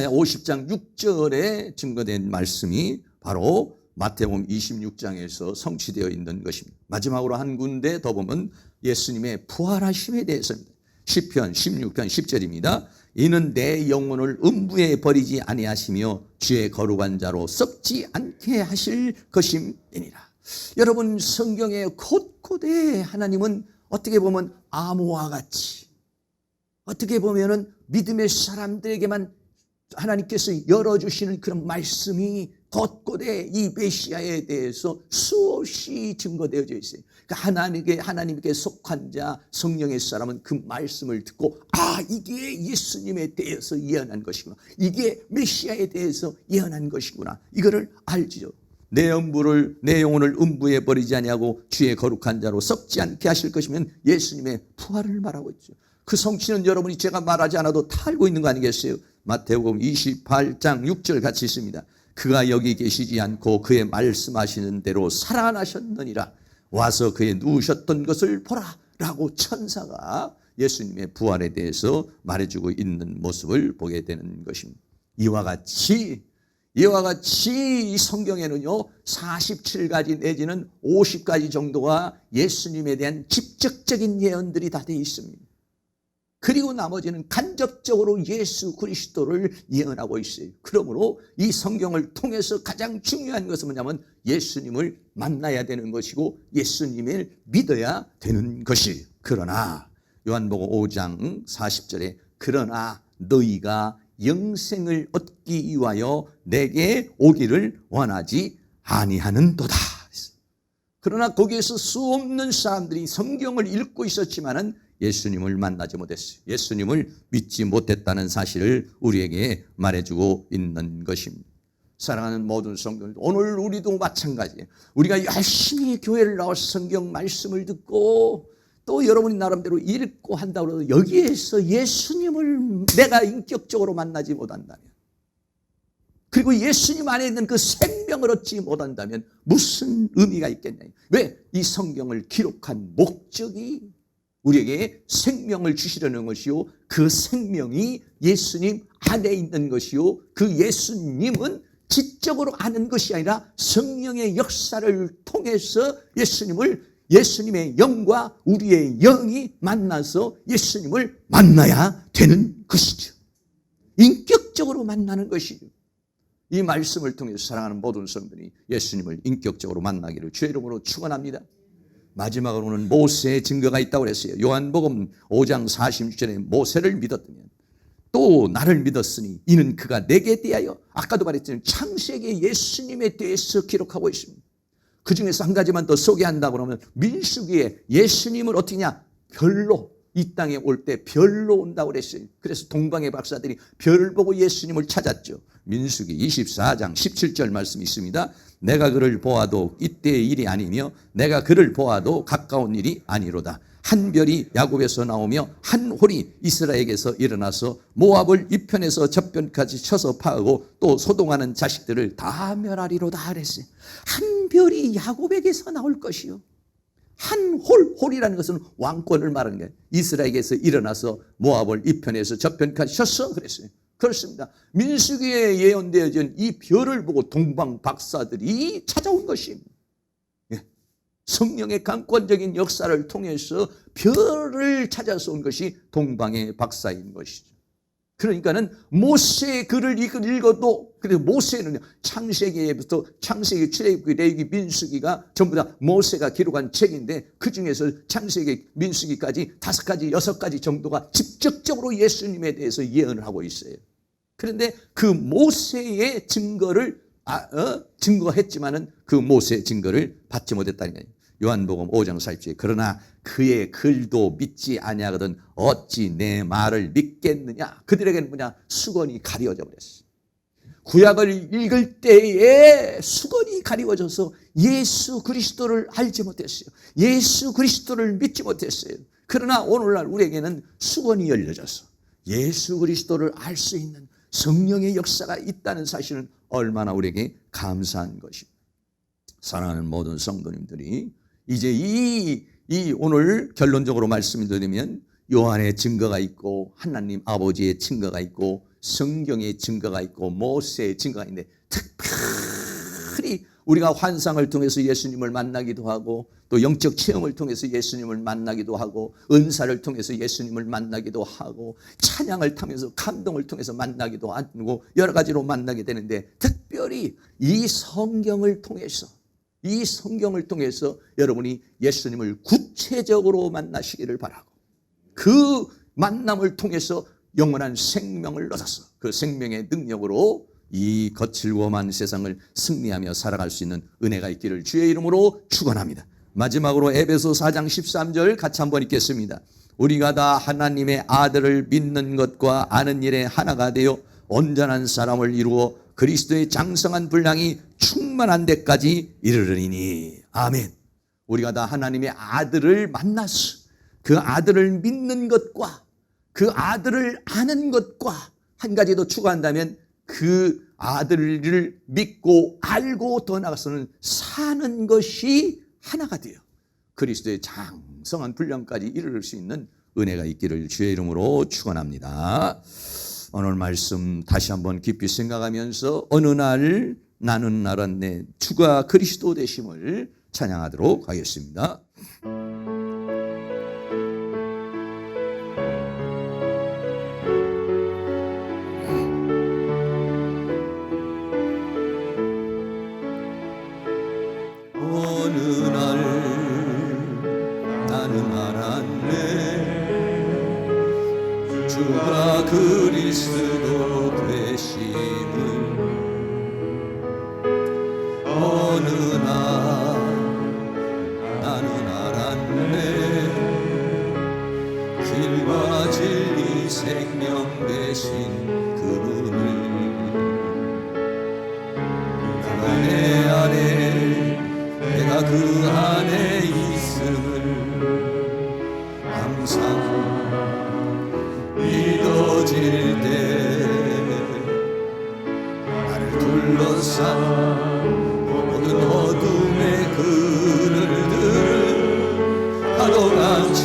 50장 6절에 증거된 말씀이 바로 마태복음 26장에서 성취되어 있는 것입니다. 마지막으로 한 군데 더 보면 예수님의 부활하심에 대해서입니다. 시편 16편 10절입니다. 이는 내 영혼을 음부에 버리지 아니하시며 주의 거룩한 자로 썩지 않게 하실 것임이니라. 여러분 성경에 곳곳에 하나님은 어떻게 보면 암호와 같이 어떻게 보면은 믿음의 사람들에게만 하나님께서 열어주시는 그런 말씀이 곳곳에 이 메시아에 대해서 수없이 증거되어져 있어요. 그러니까 하나님께 속한 자 성령의 사람은 그 말씀을 듣고 이게 예수님에 대해서 예언한 것이구나. 이게 메시아에 대해서 예언한 것이구나. 이거를 알지요. 내 영혼을 음부에 버리지 아니하고 주의 거룩한 자로 썩지 않게 하실 것이면 예수님의 부활을 말하고 있죠. 그 성취는 여러분이 제가 말하지 않아도 다 알고 있는 거 아니겠어요? 마태복음 28장 6절 같이 있습니다. 그가 여기 계시지 않고 그의 말씀하시는 대로 살아나셨느니라. 와서 그의 누우셨던 것을 보라 라고 천사가 예수님의 부활에 대해서 말해주고 있는 모습을 보게 되는 것입니다. 이와 같이 이 성경에는요 47가지 내지는 50가지 정도가 예수님에 대한 직접적인 예언들이 다 되어 있습니다. 그리고 나머지는 간접적으로 예수 그리스도를 예언하고 있어요. 그러므로 이 성경을 통해서 가장 중요한 것은 뭐냐면 예수님을 만나야 되는 것이고 예수님을 믿어야 되는 것이에요. 그러나 요한복음 5장 40절에 그러나 너희가 영생을 얻기 위하여 내게 오기를 원하지 아니하는도다. 그러나 거기에서 수없는 사람들이 성경을 읽고 있었지만은 예수님을 만나지 못했어요. 예수님을 믿지 못했다는 사실을 우리에게 말해주고 있는 것입니다. 사랑하는 모든 성도들, 오늘 우리도 마찬가지예요. 우리가 열심히 교회를 나와서 성경 말씀을 듣고 또 여러분이 나름대로 읽고 한다고 해도 여기에서 예수님을 내가 인격적으로 만나지 못한다면, 그리고 예수님 안에 있는 그 생명을 얻지 못한다면 무슨 의미가 있겠냐. 왜? 이 성경을 기록한 목적이 우리에게 생명을 주시려는 것이요, 그 생명이 예수님 안에 있는 것이요, 그 예수님은 지적으로 아는 것이 아니라 성령의 역사를 통해서 예수님의 영과 우리의 영이 만나서 예수님을 만나야 되는 것이죠. 인격적으로 만나는 것이죠. 이 말씀을 통해서 사랑하는 모든 성도들이 예수님을 인격적으로 만나기를 주의 이름으로 축원합니다. 마지막으로는 모세의 증거가 있다고 그랬어요. 요한복음 5장 46절에 모세를 믿었다면 또 나를 믿었으니 이는 그가 내게 대하여, 아까도 말했지만 창세기 예수님에 대해서 기록하고 있습니다. 그 중에서 한 가지만 더 소개한다고 하면 민수기에 예수님을 어떻게 하냐, 별로 이 땅에 올 때 별로 온다고 그랬어요. 그래서 동방의 박사들이 별 보고 예수님을 찾았죠. 민수기 24장 17절 말씀이 있습니다. 내가 그를 보아도 이때의 일이 아니며 내가 그를 보아도 가까운 일이 아니로다. 한 별이 야곱에서 나오며 한 홀이 이스라엘에게서 일어나서 모압을 이편에서 저편까지 쳐서 파하고 또 소동하는 자식들을 다 멸하리로다 그랬어요. 한 별이 야곱에게서 나올 것이요, 한 홀이라는 것은 왕권을 말하는 거예요. 이스라엘에게서 일어나서 모압을 이편에서 저편까지 쳤어 그랬어요. 그렇습니다. 민수기에 예언되어진 이 별을 보고 동방 박사들이 찾아온 것입니다. 성령의 강권적인 역사를 통해서 별을 찾아서 온 것이 동방의 박사인 것이죠. 그러니까는 모세의 글을 읽어도, 그래서 모세는요, 창세기부터 창세기, 출애굽기, 레위기, 민수기가 전부 다 모세가 기록한 책인데, 그 중에서 창세기, 민수기까지 5가지, 6가지 정도가 직접적으로 예수님에 대해서 예언을 하고 있어요. 그런데 그 모세의 증거를 증거했지만은 그 모세의 증거를 받지 못했다는 거예요. 요한복음 5장 40절에 그러나 그의 글도 믿지 아니하거든 어찌 내 말을 믿겠느냐. 그들에게는 뭐냐? 수건이 가려져 버렸어요. 구약을 읽을 때에 수건이 가리워져서 예수 그리스도를 알지 못했어요. 예수 그리스도를 믿지 못했어요. 그러나 오늘날 우리에게는 수건이 열려져서 예수 그리스도를 알 수 있는 성령의 역사가 있다는 사실은 얼마나 우리에게 감사한 것입니다. 사랑하는 모든 성도님들이, 이제 이 오늘 결론적으로 말씀드리면 요한의 증거가 있고 하나님 아버지의 증거가 있고 성경의 증거가 있고 모세의 증거가 있는데, 특별히 우리가 환상을 통해서 예수님을 만나기도 하고 또 영적 체험을 통해서 예수님을 만나기도 하고 은사를 통해서 예수님을 만나기도 하고 찬양을 타면서 감동을 통해서 만나기도 하고 여러 가지로 만나게 되는데, 특별히 이 성경을 통해서 여러분이 예수님을 구체적으로 만나시기를 바라고, 그 만남을 통해서 영원한 생명을 얻어서 그 생명의 능력으로 이 거칠고 험한 세상을 승리하며 살아갈 수 있는 은혜가 있기를 주의 이름으로 축원합니다. 마지막으로 에베소 4장 13절 같이 한번 읽겠습니다. 우리가 다 하나님의 아들을 믿는 것과 아는 일에 하나가 되어 온전한 사람을 이루어 그리스도의 장성한 분량이 충만한 데까지 이르르리니. 아멘. 우리가 다 하나님의 아들을 만나서 그 아들을 믿는 것과 그 아들을 아는 것과 한 가지 더 추가한다면 그 아들을 믿고 알고 더 나아가서는 사는 것이 하나가 되어 그리스도의 장성한 분량까지 이르를 수 있는 은혜가 있기를 주의 이름으로 축원합니다. 오늘 말씀 다시 한번 깊이 생각하면서 어느 날 나는 알았네 주가 그리스도 되심을 찬양하도록 하겠습니다. 어느 날 나는 알았네 주가 그리스도 되심을. 어느 날 나는 알았네 길과 진리 생명 되신 그분을. 그 안에 내가 그 안에 있음을 항상 믿어질 때 나를 둘러싼 모든 어둠의 그늘들 파도같이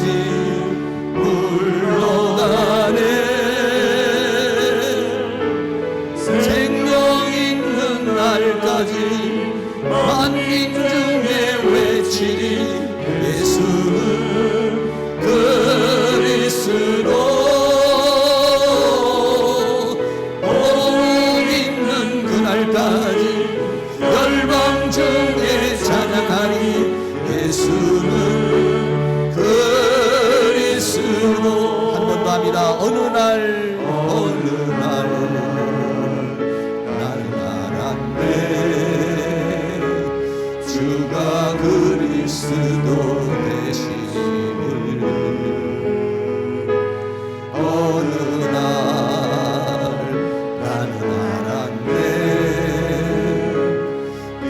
물러가네. 생명 있는 날까지 만민 중에 외치리 예수는 그리스도. 복음 있는 그날까지 열방 중에 찬양하리 예수는 그리스도. 한 번 더 합니다. 어느 날 나는 알았네 주가 그리스도 되심을. 어느 날 나는 알았네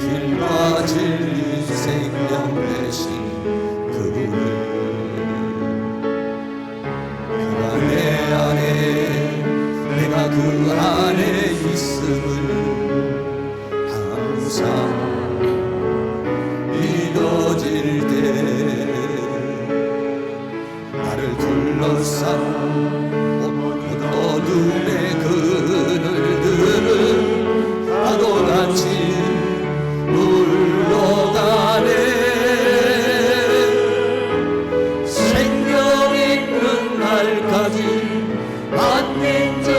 길과 진리 생명 되신 그분을. 내 안에 내가 그 안에 있음을 항상 믿어질 때 나를 둘러싼 어둠의 그늘들은 파도같이 물러가네. 생명 있는 날까지 만민 중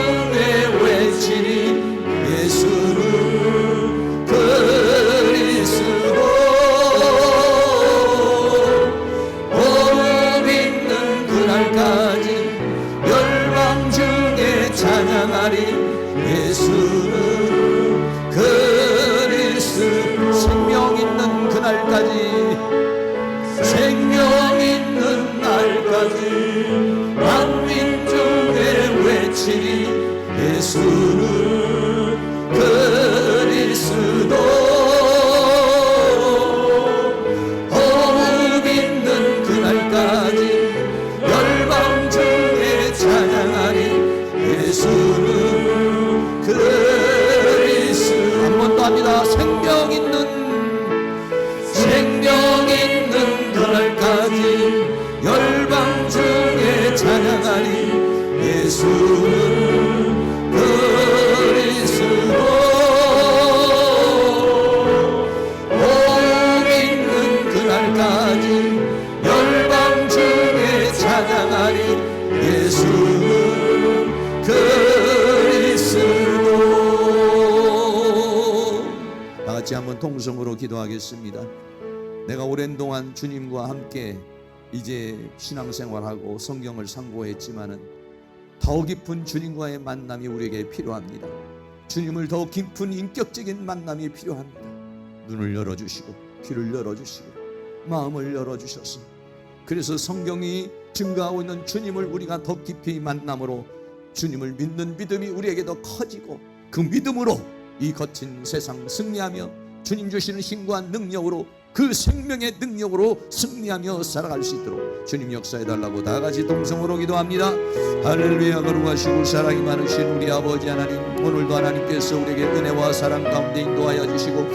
찬양하리. 예수는 그리스도. 생명 있는 그날까지, 생명 있는 날까지 만민중에 외치리. 예수는 그리스도. 호흡 있는 그날까지 열방 중에 찬양하리. 예수는 그리스도. 한 번 더 합니다. 생명 있는 그날까지 열방 중에 찬양하리. 예수는 그리스도. 호흡 있는 그날까지 열방 중에 찬양하리. 예수는 그리스도. 다 같이 한번 통성으로 기도하겠습니다. 내가 오랜 동안 주님과 함께 이제 신앙생활하고 성경을 상고했지만은 더 깊은 주님과의 만남이 우리에게 필요합니다. 주님을 더 깊은 인격적인 만남이 필요합니다. 눈을 열어주시고 귀를 열어주시고 마음을 열어주셔서, 그래서 성경이 증거하고 있는 주님을 우리가 더 깊이 만남으로 주님을 믿는 믿음이 우리에게 더 커지고, 그 믿음으로 이 거친 세상 승리하며 주님 주시는 힘과 능력으로, 그 생명의 능력으로 승리하며 살아갈 수 있도록 주님 역사해달라고 다 같이 동성으로 기도합니다. 할렐루야. 거룩하시고 사랑이 많으신 우리 아버지 하나님, 오늘도 하나님께서 우리에게 은혜와 사랑 가운데 인도하여 주시고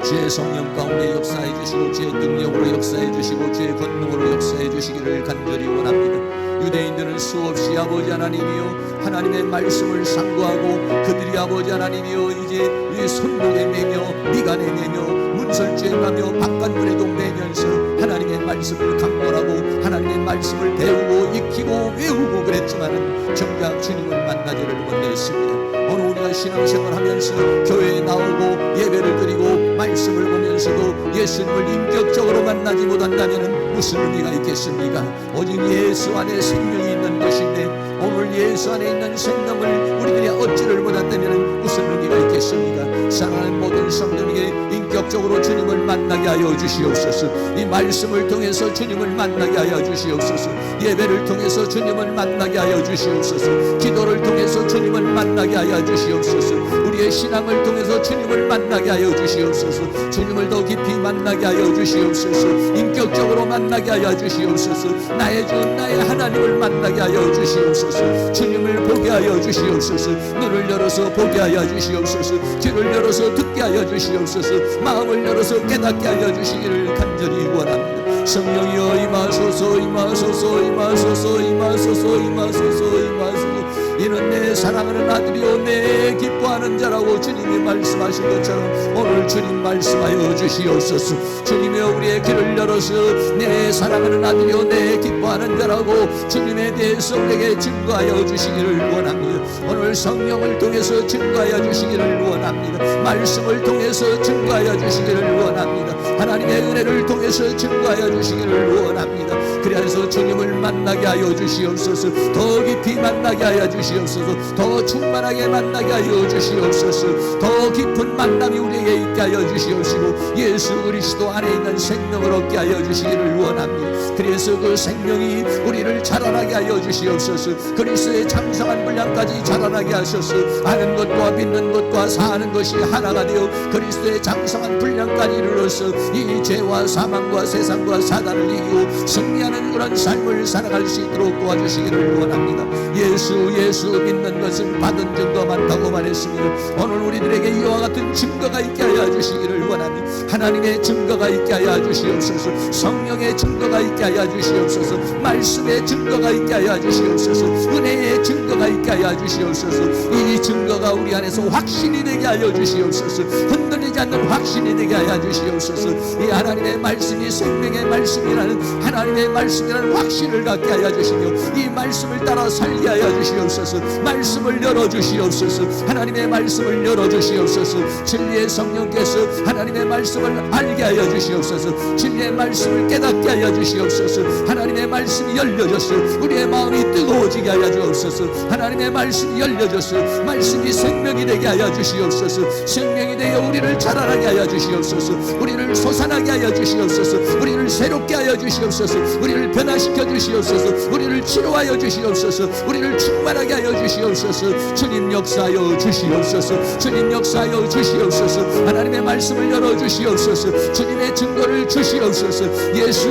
주의 성령 가운데 역사해 주시고 주의 능력으로 역사해 주시고 주의 권능으로 역사해 주시기를 간절히 원합니다. 유대인들은 수없이 아버지 하나님이여 하나님의 말씀을 상고하고, 그들이 아버지 하나님이여 이제 이 손목에 매며 미간에 매며 문설주에 매며 바깥문에도 매면서 하나님의 말씀을 강론하고 하나님의 말씀을 배우고 익히고 외우고 그랬지만은 정작 주님을 만나지를 못했습니다. 오늘 우리가 신앙생활 하면서 교회에 나오고 예배를 드리고 말씀을 보면서도 예수님을 인격적으로 만나지 못한다면 무슨 의미가 있겠습니까? 오직 예수 안에 생명이 있는 것인데, 오늘 예수 안에 있는 생명을 우리들이 얻지를 못한다면 무슨 의미가 있겠습니까? 사랑하는 모든 성도에게 인격적으로 주님을 만나게 하여 주시옵소서. 이 말씀을 통해서 주님을 만나게 하여 주시옵소서. 예배를 통해서 주님을 만나게 하여 주시옵소서. 기도를 통해서 주님을 만나게 하여 주시옵소서. 우리의 신앙을 통해서 주님을 만나게 하여 주시옵소서. 주님을 더 깊이 만나게 하여 주시옵소서. 인격적으로 만나게 하여 주시옵소서. 나의 주 나의 하나님을 만나게 하여 주시옵소서. 주님을 보게 하여 주시옵소서. 눈을 열어서 보게 하여 주시옵소서. 귀를 열어서 듣게 하여 주시옵소서. 마음을 열어서 깨닫게 하여 주시기를 간절히 원합니다. 성령이여 임하소서, 임하소서, 임하소서, 임하소서, 임하소서, 임하소서. 이는 내 사랑하는 아들이요 내 기뻐하는 자라고 주님이 말씀하신 것처럼 오늘 주님 말씀하여 주시옵소서. 주님이여 우리의 귀를 열어서 내 사랑하는 아들이요 내 기뻐하는 자라고 주님에 대해서 우리에게 증거하여 주시기를 원합니다. 오늘 성령을 통해서 증거하여 주시기를 원합니다. 말씀을 통해서 증거하여 주시기를 원합니다. 하나님의 은혜를 통해서 증거하여 주시기를 원합니다. 그래서 주님을 만나게 하여 주시옵소서. 더 깊이 만나게 하여 주시옵소서. 더 충만하게 만나게 하여 주시옵소서. 더 깊은 만남이 우리에게 있게 하여 주시옵시고 예수 그리스도 안에 있는 생명을 얻게 하여 주시기를 원합니다. 그래서 그 생명이 우리를 자라나게 하여 주시옵소서. 그리스도의 장성한 분량까지 자라나게 하셔서 아는 것과 믿는 것과 사는 것이 하나가 되어 그리스도의 장성한 분량까지 이르러서 이 죄와 사망과 세상과 사단을 이기고 승리하는 그런 삶을 살아갈 수 있도록 도와주시기를 원합니다. 예수 믿는 것은 받은 증거 많다고 말했습니다. 오늘 우리들에게 이와 같은 증거가 있게 하여 주시기를 원합니다. 하나님의 증거가 있게 하여 주시옵소서. 성령의 증거가 있게 하여 주시옵소서. 말씀의 증거가 있게 하여 주시옵소서. 은혜의 증거가 있게 하여 주시옵소서. 이 증거가 우리 안에서 확신이 되게 하여 주시옵소서. 흔들리지 않는 확신이 되게 하여 주시옵소서. 이 하나님의 말씀이 생명의 말씀이라는 하나님의 말씀이라는 확신을 갖게 깨닫게 하여 주시며 이 말씀을 따라 살게 하여 주시옵소서. 말씀을 열어주시옵소서. 하나님의 말씀을 열어주시옵소서. 진리의 성령께서 하나님의 말씀을 알게 하여 주시옵소서. 진리의 말씀을 깨닫게 하여 주시옵소서. 하나님의 말씀이 열려져서 우리의 마음이 뜨거워지게 하여 주옵소서. 하나님의 말씀이 열려져서 말씀이 생명이 되게 하여 주시옵소서. 생명이 되어 우리를 자라나게 하여 주시옵소서. 우리를 솟아나게 하여 주시옵소서. 우리를 새롭게 하여 주시옵소서. 우리를 변화시켜 주시옵소서. 우리를 치료하여 주시옵소서. 우리를 충만하게 하여 주시옵소서. 주님 역사하여 주시옵소서. 주님 역사하여 주시옵소서. 하나님의 말씀을 열어 주시옵소서. 주님의 증거를 주시옵소서. 예수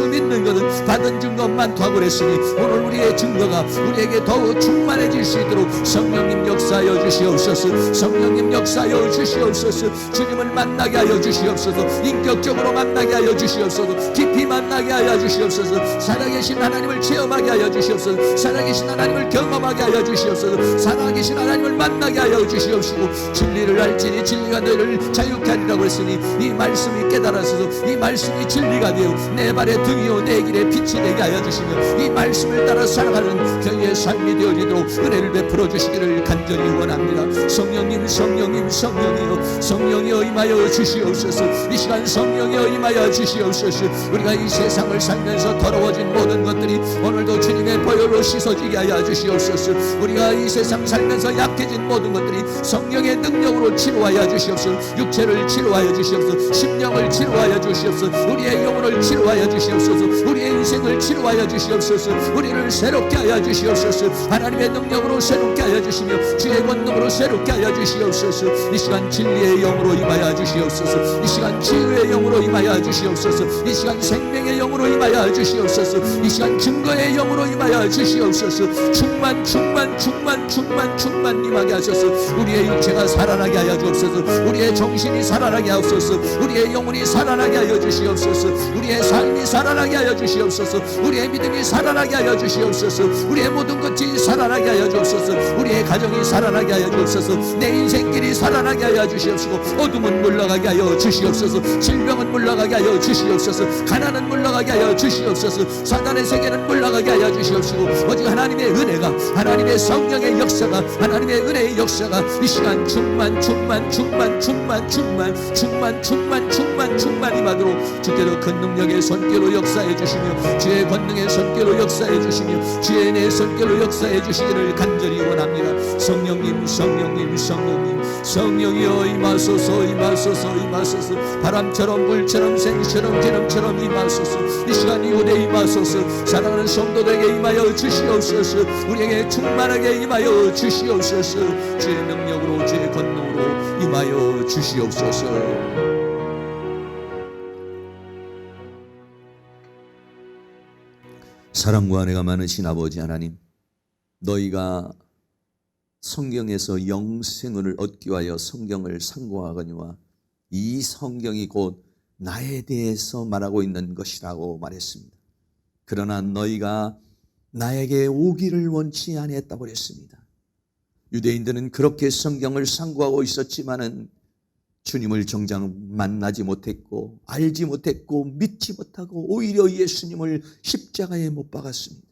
믿는 것은 받은 증거만 하고 그랬으니 오늘 우리의 증거가 우리에게 더욱 충만해질 수 있도록 성령님 역사하여 주시옵소서. 성령님 역사하여 주시옵소서. 주님을 만나게 하여 주시옵소서. 인격적으로 만나게 하여 주시옵소서. 깊이 만나게 하여 주시옵소서. 살아계신 하나님을 체험하게 하여 주시옵소서. 살아계신 하나님을 경험하게 하여 주시옵소서. 살아계신 하나님을 만나게 하여 주시옵시고 진리를 알지니 진리가 너희를 자유케 하리라고 했으니 이 말씀이 깨달아서 이 말씀이 진리가 되어 내 발의 등이요 내 길에 빛이 되게 하여 주시며 이 말씀을 따라 살아가는 교회의 삶이 되어지도록 은혜를 베풀어 주시기를 간절히 원합니다. 성령님 성령님 성령이여 성령이여 임하여 주시옵소서. 이 시간 성령이여 임하여 주시옵소서. 우리가 이 세상을 살면서 더러워진 모든 것들이 오늘도 주님의 보혈로 씻어지게 하여 주시옵소서. 우리가 이 세상 살면서 약해진 모든 것들이 성령의 능력으로 치료하여 주시옵소서. 육체를 치료하여 주시옵소서. 심령을 치료하여 주시옵소서. 우리의 영혼을 치료하여 주시옵소서. 우리의 인생을 치료하여 주시옵소서. 우리를 새롭게 하여 주시옵소서. 하나님의 능력으로 새롭게 하여 주시며 주의 권능으로 새롭게 하여 주시옵소서. 이 시간 진리의 영으로 임하여 주시옵소서. 이 시간 치유의 영으로 임하여 주시옵소서. 이 시간 생명의 영으로 임하여 주시옵소서. 이 시간 증거의 영으로 임하여 주시옵소서. 충만 임하게 하소서. 우리의 육체가 살아나게 하여 주옵소서. 우리의 정신이 살아나게 하옵소서. 우리의 영혼이 살아나게 하여 주시옵소서. 우리의 삶이 살아나게 하여 주시옵소서. 우리의 믿음이 살아나게 하여 주시옵소서. 우리의 모든 것이 살아나게 하여 주옵소서. 우리의 가정이 살아나게 하여 주옵소서. 내 인생길이 살아나게 하여 주시옵시고 어둠은 물러가게 하여 주시옵소서. 질병은 물러가게 하여 주시옵소서. 가난은 물러가게 하여 주시옵소서. 사단의 세계는 물러가게 하여 주시옵시고 오직 하나님의 은혜가 하나님의 성령의 역사가 하나님의 은혜의 역사가 이 시간 충만 임하도록 주께서 큰 능력의 손길로 역사해 주시며 주의 권능의 손길로 역사해 주시며 주의 은혜의 손길로 역사해 주시기를 간절히 원합니다. 성령님 성령이여 임하소서. 바람처럼 물처럼 생처럼 기름처럼 임하소서. 이 시간 이곳에 임하소서. 사랑하는 성도들에게 임하여 주시옵소서. 우리에게 충만하게 임하여 주시옵소서. 주의 능력으로 주의 권능으로 임하여 주시옵소서. 사랑과 은혜가 많으신 아버지 하나님, 너희가 성경에서 영생을 얻기 위하여 성경을 상고하거니와 이 성경이 곧 나에 대해서 말하고 있는 것이라고 말했습니다. 그러나 너희가 나에게 오기를 원치 아니했다고 했습니다. 유대인들은 그렇게 성경을 상고하고 있었지만은 주님을 정작 만나지 못했고 알지 못했고 믿지 못하고 오히려 예수님을 십자가에 못 박았습니다.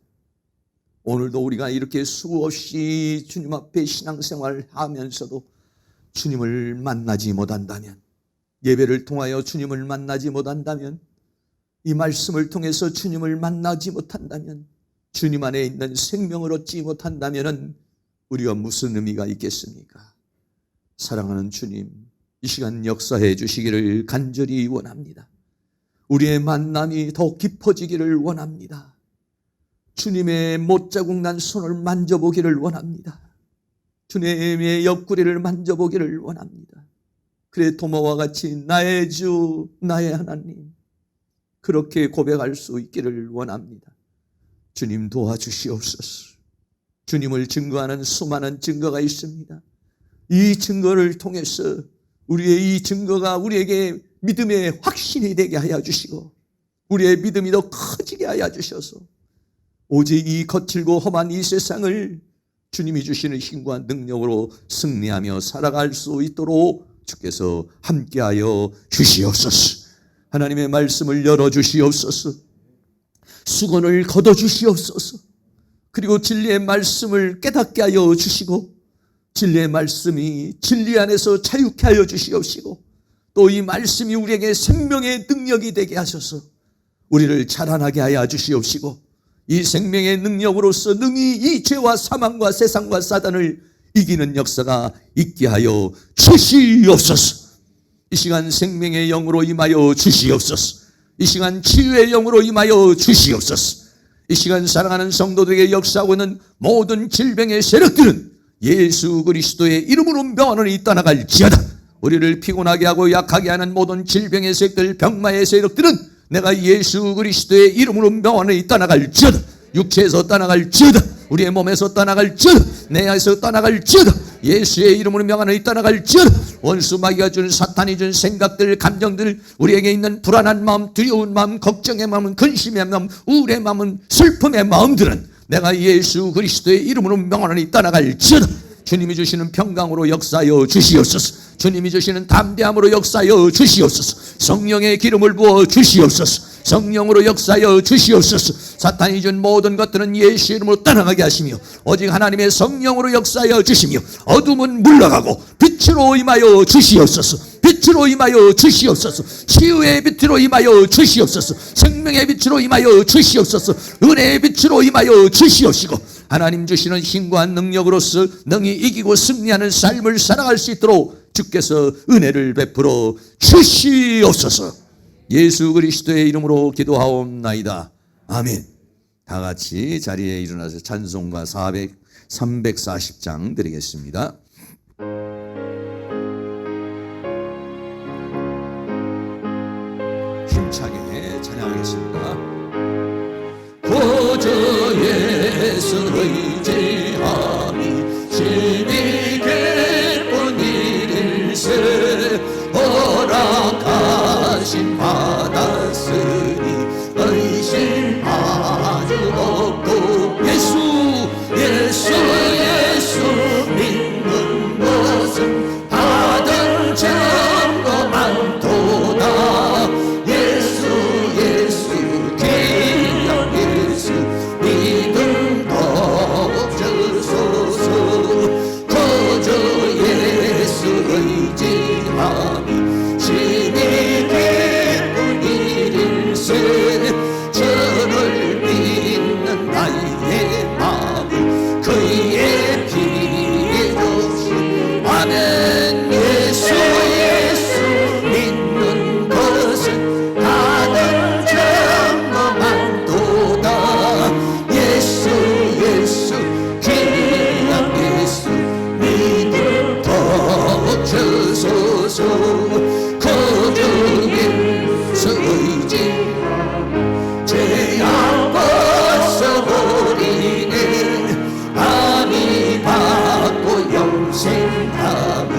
오늘도 우리가 이렇게 수없이 주님 앞에 신앙생활을 하면서도 주님을 만나지 못한다면, 예배를 통하여 주님을 만나지 못한다면, 이 말씀을 통해서 주님을 만나지 못한다면, 주님 안에 있는 생명을 얻지 못한다면 우리가 무슨 의미가 있겠습니까? 사랑하는 주님, 이 시간 역사해 주시기를 간절히 원합니다. 우리의 만남이 더 깊어지기를 원합니다. 주님의 못자국 난 손을 만져보기를 원합니다. 주님의 옆구리를 만져보기를 원합니다. 그래 도마와 같이 나의 주 나의 하나님 그렇게 고백할 수 있기를 원합니다. 주님 도와주시옵소서. 주님을 증거하는 수많은 증거가 있습니다. 이 증거를 통해서 우리의 이 증거가 우리에게 믿음의 확신이 되게 하여 주시고 우리의 믿음이 더 커지게 하여 주셔서 오직 이 거칠고 험한 이 세상을 주님이 주시는 힘과 능력으로 승리하며 살아갈 수 있도록 주께서 함께하여 주시옵소서. 하나님의 말씀을 열어주시옵소서. 수건을 걷어주시옵소서. 그리고 진리의 말씀을 깨닫게 하여 주시고 진리의 말씀이 진리 안에서 자유케 하여 주시옵시고 또 이 말씀이 우리에게 생명의 능력이 되게 하셔서 우리를 자라나게 하여 주시옵시고 이 생명의 능력으로서 능히 이 죄와 사망과 세상과 사단을 이기는 역사가 있게 하여 주시옵소서. 이 시간 생명의 영으로 임하여 주시옵소서. 이 시간 치유의 영으로 임하여 주시옵소서. 이 시간 사랑하는 성도들에게 역사하고 있는 모든 질병의 세력들은 예수 그리스도의 이름으로 명하노니 떠나갈지어다. 우리를 피곤하게 하고 약하게 하는 모든 질병의 세력들, 병마의 세력들은 내가 예수 그리스도의 이름으로 명하노니 떠나갈지어다. 육체에서 떠나갈지어다. 우리의 몸에서 떠나갈지어다. 내 안에서 떠나갈지어다. 예수의 이름으로 명하노니 떠나갈지어다. 원수 마귀가 준 사탄이 준 생각들, 감정들, 우리에게 있는 불안한 마음, 두려운 마음, 걱정의 마음, 근심의 마음, 우울의 마음, 슬픔의 마음들은 내가 예수 그리스도의 이름으로 명하노니 떠나갈지어다. 주님이 주시는 평강으로 역사하여 주시옵소서. 주님이 주시는 담대함으로 역사하여 주시옵소서. 성령의 기름을 부어 주시옵소서. 성령으로 역사하여 주시옵소서. 사탄이 준 모든 것들은 예수 이름으로 떠나가게 하시며 오직 하나님의 성령으로 역사하여 주시며 어둠은 물러가고 빛으로 임하여 주시옵소서. 빛으로 임하여 주시옵소서. 치유의 빛으로 임하여 주시옵소서. 생명의 빛으로 임하여 주시옵소서. 은혜의 빛으로 임하여 주시옵시고 하나님 주시는 힘과 능력으로서 능히 이기고 승리하는 삶을 살아갈 수 있도록 주께서 은혜를 베풀어 주시옵소서. 예수 그리스도의 이름으로 기도하옵나이다. 아멘. 다 같이 자리에 일어나서 찬송가 340장 드리겠습니다. 힘차게 찬양하겠습니다. 고저에서 의지함이 심히 기쁜 일일세 허락하신 받았으니 의심 아주 없고 예수 믿는 것은 받은 증거 많도다. 예수 귀한 예수 믿음 덮쳐서서 거저 예수 의지함이 심히 기쁜 일일세 저를 믿는 나의 마음을 그의 피에 줬으 아멘. 예수 믿는 것은 다들 증거 많도다. 예수 귀한 예수 믿음 덮쳐서서 거저에서 의지함 죄악 벗어버리네 아니 받고 영생 담은